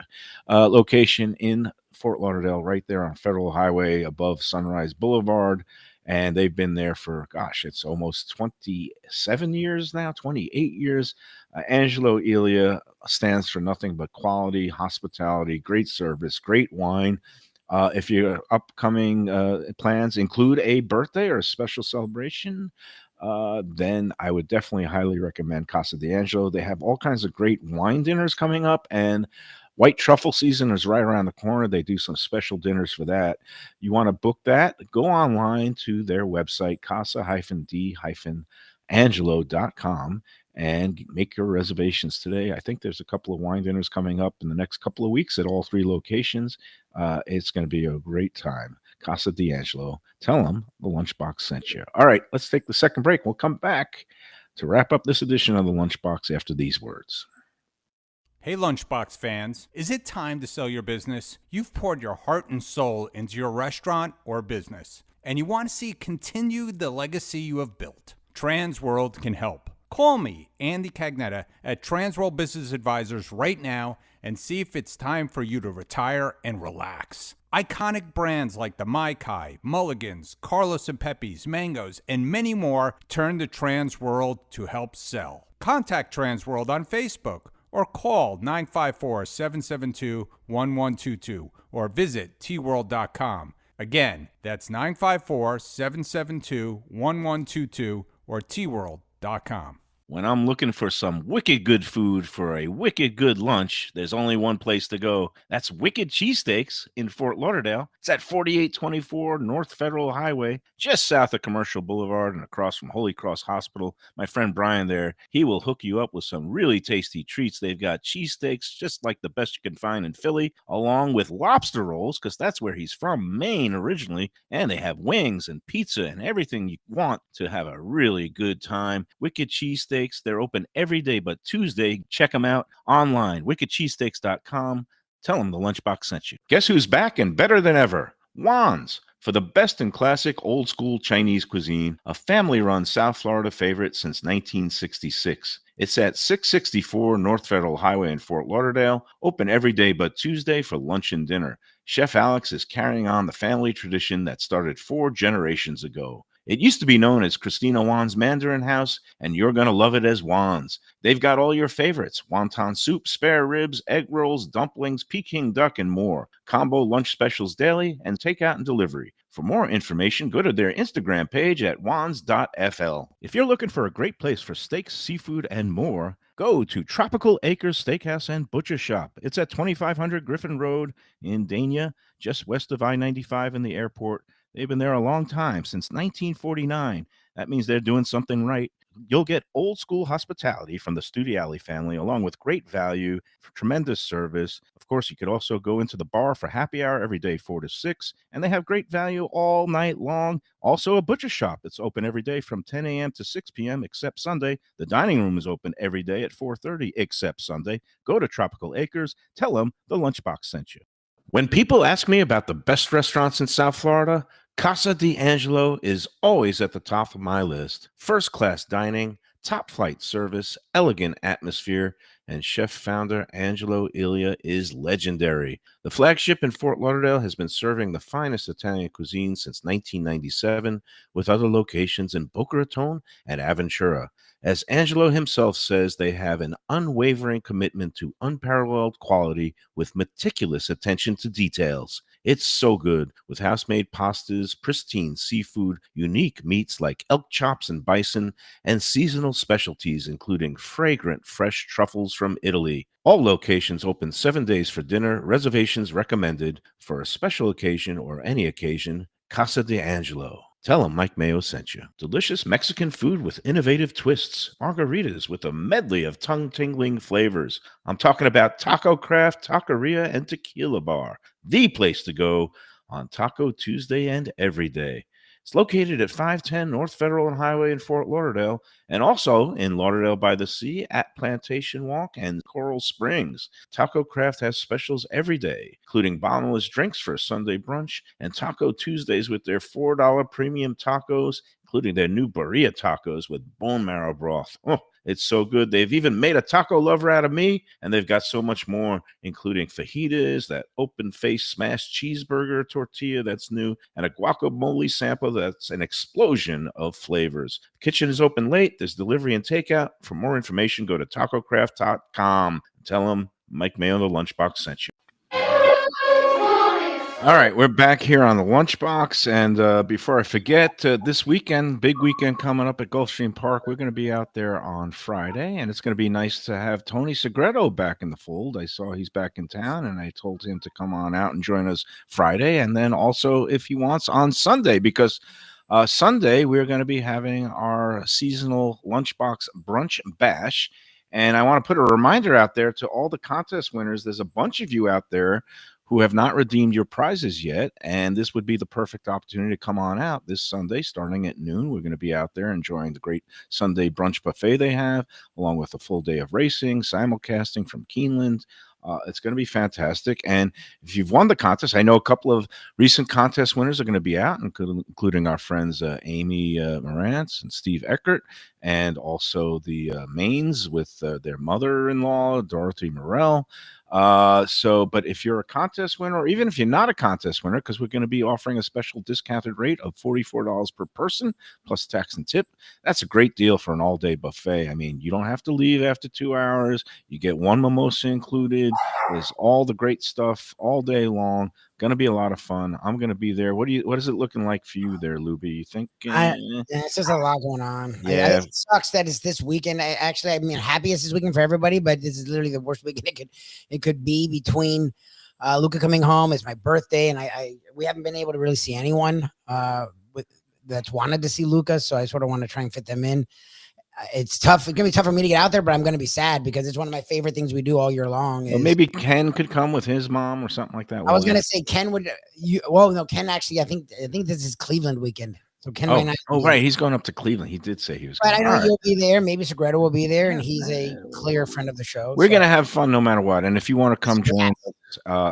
location in Fort Lauderdale, right there on Federal Highway above Sunrise Boulevard. And they've been there for, it's almost 27 years now, 28 years. Angelo Elia stands for nothing but quality, hospitality, great service, great wine. If your upcoming plans include a birthday or a special celebration, then I would definitely highly recommend Casa D'Angelo. They have all kinds of great wine dinners coming up, and white truffle season is right around the corner. They do some special dinners for that. You want to book that? Go online to their website, casa-d-angelo.com, and make your reservations today. I think there's a couple of wine dinners coming up in the next couple of weeks at all 3 locations. It's going to be a great time. Casa D'Angelo. Tell them the Lunchbox sent you. All right, let's take the second break. We'll come back to wrap up this edition of the Lunchbox after these words. Hey Lunchbox fans, is it time to sell your business? You've poured your heart and soul into your restaurant or business, and you want to see continue the legacy you have built. Transworld can help. Call me, Andy Cagnetta, at Transworld Business Advisors right now and see if it's time for you to retire and relax. Iconic brands like the Mai Kai, Mulligan's, Carlos and Pepe's, Mangoes, and many more turn to Transworld to help sell. Contact Transworld on Facebook or call 954-772-1122 or visit tworld.com. Again, that's 954-772-1122 or tworld.com. When I'm looking for some wicked good food for a wicked good lunch, there's only one place to go. That's Wicked Cheesesteaks in Fort Lauderdale. It's at 4824 North Federal Highway, just south of Commercial Boulevard and across from Holy Cross Hospital. My friend Brian there, he will hook you up with some really tasty treats. They've got cheesesteaks, just like the best you can find in Philly, along with lobster rolls, because that's where he's from, Maine originally. And they have wings and pizza and everything you want to have a really good time. Wicked Cheesesteaks. They're open every day but Tuesday. Check them out online, wickedcheesesteaks.com. Tell them the Lunchbox sent you. Guess who's back and better than ever? Juan's. For the best in classic old school Chinese cuisine, a family run South Florida favorite since 1966. It's at 664 North Federal Highway in Fort Lauderdale, open every day but Tuesday for lunch and dinner. Chef Alex is carrying on the family tradition that started 4 generations ago. It used to be known as Christina Juan's Mandarin House, and you're going to love it as Juan's. They've got all your favorites: wonton soup, spare ribs, egg rolls, dumplings, Peking duck, and more. Combo lunch specials daily and takeout and delivery. For more information, go to their Instagram page at juans.fl. If you're looking for a great place for steaks, seafood, and more, go to Tropical Acres Steakhouse and Butcher Shop. It's at 2500 Griffin Road in Dania, just west of I-95 and the airport. They've been there a long time, since 1949. That means they're doing something right. You'll get old school hospitality from the Studiali family, along with great value, tremendous service. Of course, you could also go into the bar for happy hour every day, 4 to 6, and they have great value all night long. Also, a butcher shop that's open every day from 10 a.m. to 6 p.m. except Sunday. The dining room is open every day at 4:30 except Sunday. Go to Tropical Acres. Tell them the Lunchbox sent you. When people ask me about the best restaurants in South Florida, Casa D'Angelo is always at the top of my list. First-class dining, top-flight service, elegant atmosphere, and chef-founder Angelo Ilia is legendary. The flagship in Fort Lauderdale has been serving the finest Italian cuisine since 1997, with other locations in Boca Raton and Aventura. As Angelo himself says, they have an unwavering commitment to unparalleled quality with meticulous attention to details. It's so good, with house-made pastas, pristine seafood, unique meats like elk chops and bison, and seasonal specialties including fragrant fresh truffles from Italy. All locations open 7 days for dinner. Reservations recommended. For a special occasion or any occasion, Casa D'Angelo. Tell them Mike Mayo sent you. Delicious Mexican food with innovative twists. Margaritas with a medley of tongue-tingling flavors. I'm talking about Taco Craft, Taqueria, and Tequila Bar. The place to go on Taco Tuesday and every day. It's located at 510 North Federal and Highway in Fort Lauderdale, and also in Lauderdale by the Sea at Plantation Walk and Coral Springs. Taco Craft has specials every day, including bottomless drinks for a Sunday brunch and Taco Tuesdays with their $4 premium tacos, including their new burrito tacos with bone marrow broth. Oh, it's so good. They've even made a taco lover out of me, and they've got so much more, including fajitas, that open-faced smashed cheeseburger tortilla that's new, and a guacamole sample that's an explosion of flavors. The kitchen is open late. There's delivery and takeout. For more information, go to tacocraft.com. Tell them Mike Mayo, the Lunchbox, sent you. All right, we're back here on the Lunchbox, and before I forget, this weekend, big weekend coming up at Gulfstream Park. We're going to be out there on Friday, and it's going to be nice to have Tony Segreto back in the fold. I saw he's back in town, and I told him to come on out and join us Friday, and then also, if he wants, on Sunday, because Sunday we're going to be having our seasonal Lunchbox Brunch Bash. And I want to put a reminder out there to all the contest winners. There's a bunch of you out there who have not redeemed your prizes yet, and this would be the perfect opportunity to come on out this Sunday starting at noon. We're going to be out there enjoying the great Sunday brunch buffet they have, along with a full day of racing, simulcasting from Keeneland. It's going to be fantastic. And if you've won the contest, I know a couple of recent contest winners are going to be out, including our friends Amy Morantz and Steve Eckert, and also the Mains with their mother-in-law, Dorothy Morell. But if you're a contest winner, or even if you're not a contest winner, because we're going to be offering a special discounted rate of $44 per person plus tax and tip, that's a great deal for an all-day buffet. I mean, you don't have to leave after 2 hours. You get one mimosa included. There's all the great stuff all day long. Going to be a lot of fun. I'm going to be there. What is it looking like for you there, Luby? You think? Yeah, it's just a lot going on. Yeah. It sucks that it's this weekend. I mean, happy it's this weekend for everybody, but this is literally the worst weekend it could be between Luca coming home. It's my birthday, and we haven't been able to really see anyone that's wanted to see Luca, so I sort of want to try and fit them in. It's tough. It's gonna be tough for me to get out there, but I'm gonna be sad because it's one of my favorite things we do all year long. Well, maybe Ken could come with his mom or something like that. I was gonna say Ken would. Well, no, Ken actually. I think this is Cleveland weekend, so Ken might not. Oh, right, he's going up to Cleveland. He did say he was. But going. I know you'll be there. Maybe Segredo will be there, and he's a clear friend of the show. We're gonna have fun no matter what. And if you want to come join us,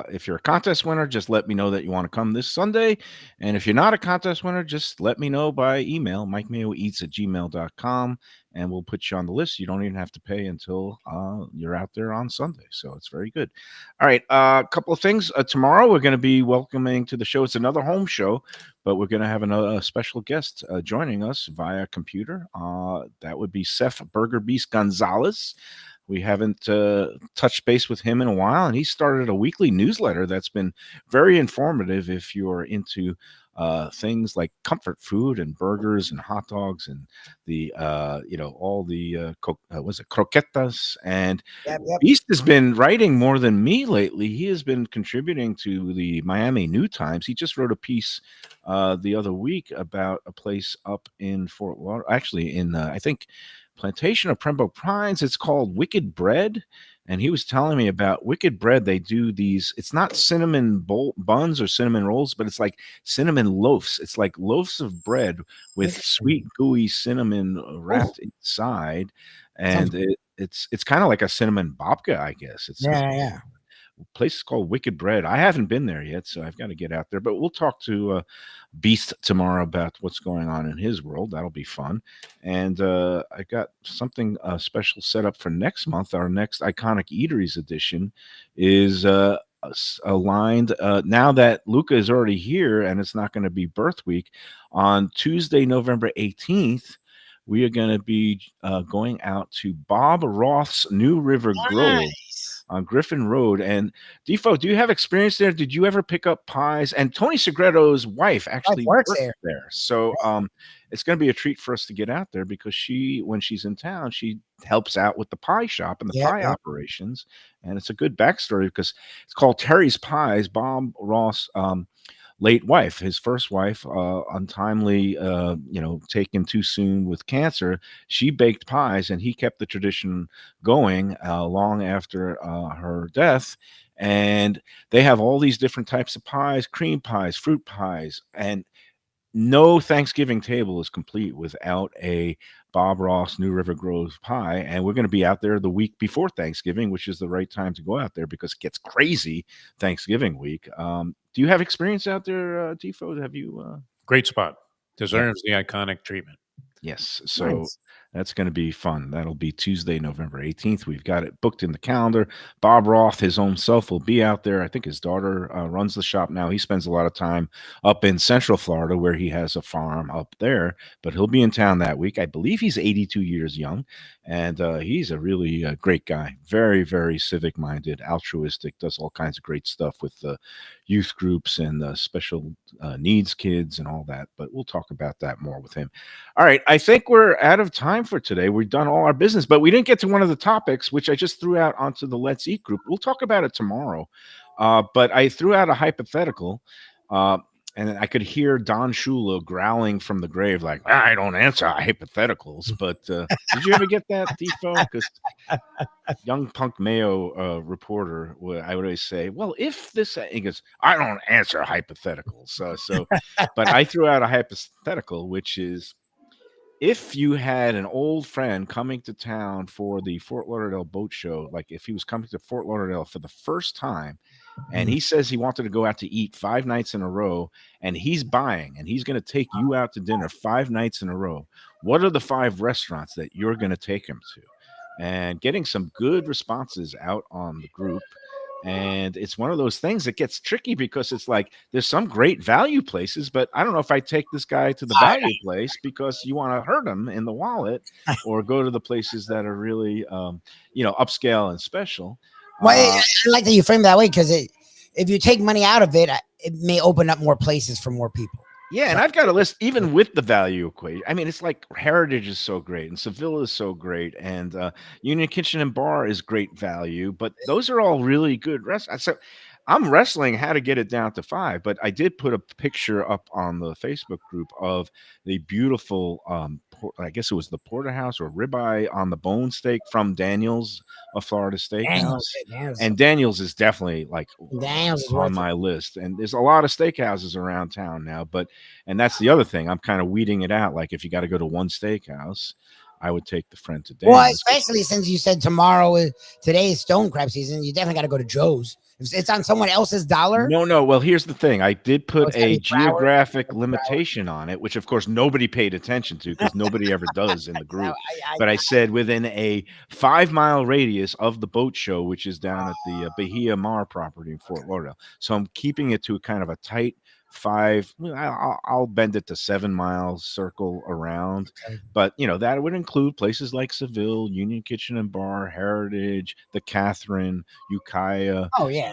if you're a contest winner, just let me know that you want to come this Sunday. And if you're not a contest winner, just let me know by email, mikemayoeats@gmail.com. And we'll put you on the list. You don't even have to pay until you're out there on Sunday. So it's very good. All right. A couple of things. Tomorrow, we're going to be welcoming to the show. It's another home show, but we're going to have another special guest joining us via computer. That would be Seth Burger Beast Gonzalez. We haven't touched base with him in a while, and he started a weekly newsletter that's been very informative if you're into things like comfort food and burgers and hot dogs and the all the croquetas. And Beast has been writing more than me lately. He has been contributing to the Miami New Times. He just wrote a piece the other week about a place up in Fort Lauderdale, actually in I think Plantation of Pembroke Pines. It's called Wicked Bread. And he was telling me about Wicked Bread. They do these, it's not cinnamon buns or cinnamon rolls, but it's like cinnamon loaves. It's like loaves of bread with sweet, gooey cinnamon wrapped inside. And it's kind of like a cinnamon babka, I guess. It's yeah. Place is called Wicked Bread. I haven't been there yet, so I've got to get out there. But we'll talk to Beast tomorrow about what's going on in his world. That'll be fun. And I got something special set up for next month. Our next Iconic Eateries edition is aligned now that Luca is already here and it's not going to be birth week. On Tuesday, November 18th, we are going to be going out to Bob Roth's New River Grove on Griffin Road. And Defo, do you have experience there? Did you ever pick up pies? And Tony Segredo's wife actually works there. So it's going to be a treat for us to get out there because when she's in town, she helps out with the pie shop and the pie operations. And it's a good backstory because it's called Terry's Pies. Bob Ross, late wife, his first wife, untimely, taken too soon with cancer. She baked pies, and he kept the tradition going long after her death. And they have all these different types of pies, cream pies, fruit pies, and no Thanksgiving table is complete without a Bob Ross New River Grove pie. And we're going to be out there the week before Thanksgiving, which is the right time to go out there because it gets crazy Thanksgiving week. Do you have experience out there, Defo? Have you? Great spot. Deserves the iconic treatment. Yes. So that's going to be fun. That'll be Tuesday, November 18th. We've got it booked in the calendar. Bob Roth, his own self, will be out there. I think his daughter runs the shop now. He spends a lot of time up in Central Florida where he has a farm up there, but he'll be in town that week. I believe he's 82 years young, and he's a really great guy. Very, very civic-minded, altruistic, does all kinds of great stuff with the youth groups and special needs kids and all that. But we'll talk about that more with him. All right. I think we're out of time for today. We've done all our business, but we didn't get to one of the topics, which I just threw out onto the Let's Eat group. We'll talk about it tomorrow. But I threw out a hypothetical, and I could hear Don Shula growling from the grave, like, I don't answer hypotheticals. But did you ever get that, Defo? Because young punk Mayo reporter, I would always say, well, if this, he goes, I don't answer hypotheticals. But I threw out a hypothetical, which is, if you had an old friend coming to town for the Fort Lauderdale boat show, like if he was coming to Fort Lauderdale for the first time, and he says he wanted to go out to eat 5 nights in a row, and he's buying, and he's going to take you out to dinner 5 nights in a row, what are the 5 restaurants that you're going to take him to? And getting some good responses out on the group. And it's one of those things that gets tricky because it's like there's some great value places, but I don't know if I take this guy to the value place because you want to hurt him in the wallet, or go to the places that are really, upscale and special. Well, I like that you frame it that way because if you take money out of it, it may open up more places for more people. Yeah, and I've got a list even with the value equation. I mean, it's like Heritage is so great, and Seville is so great, and Union Kitchen and Bar is great value. But those are all really good restaurants. So I'm wrestling how to get it down to 5, but I did put a picture up on the Facebook group of the beautiful, I guess it was the porterhouse or ribeye on the bone steak from Daniel's, a Florida steakhouse. And Daniel's is definitely like Daniel's is on my list. And there's a lot of steakhouses around town now, and that's the other thing. I'm kind of weeding it out. Like if you got to go to one steakhouse, I would take the friend to Daniel's. Well, especially since you said today is stone crab season, you definitely got to go to Joe's. If it's on someone else's dollar. No. Well, here's the thing. I did put a geographic limitation on it, which of course nobody paid attention to because nobody ever does in the group. But I said within a 5-mile radius of the boat show, which is down at the Bahia Mar property in Fort Lauderdale. So I'm keeping it to kind of a tight 5. I'll bend it to 7 miles circle around, but that would include places like Seville, Union Kitchen and Bar, Heritage, the Catherine, Ukiah,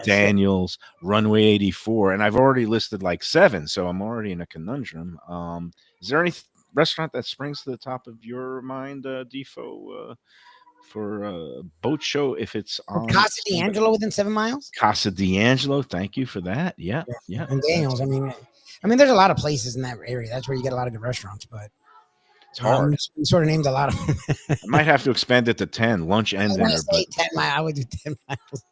Daniel's, Runway 84, and I've already listed like 7, so I'm already in a conundrum. Is there any restaurant that springs to the top of your mind, Defo, for a boat show if it's on Casa D'Angelo within 7 miles? Casa D'Angelo, thank you for that. Yeah. And Daniel's, I mean, there's a lot of places in that area. That's where you get a lot of good restaurants, but it's hard. You sort of named a lot of them. I might have to expand it to 10, lunch and dinner. But 10 miles, I would do 10 miles.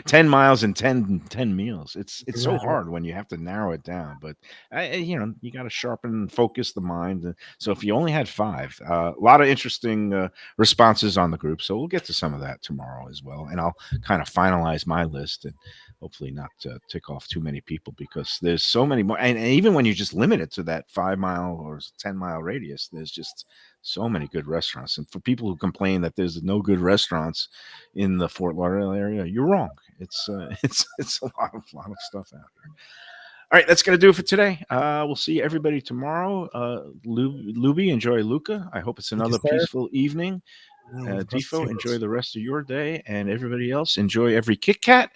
10 miles and 10 meals. It's so hard when you have to narrow it down, but you got to sharpen and focus the mind. So if you only had 5, a lot of interesting responses on the group. So we'll get to some of that tomorrow as well. And I'll kind of finalize my list and hopefully not tick off too many people because there's so many more. And even when you just limit it to that 5-mile or 10-mile radius, there's just so many good restaurants. And for people who complain that there's no good restaurants in the Fort Lauderdale area, you're wrong. It's a lot of stuff out there. All right, that's going to do it for today. We'll see everybody tomorrow. Lubie, enjoy Luca. I hope it's another peaceful evening. Defo, enjoy the rest of your day. And everybody else, enjoy every Kit Kat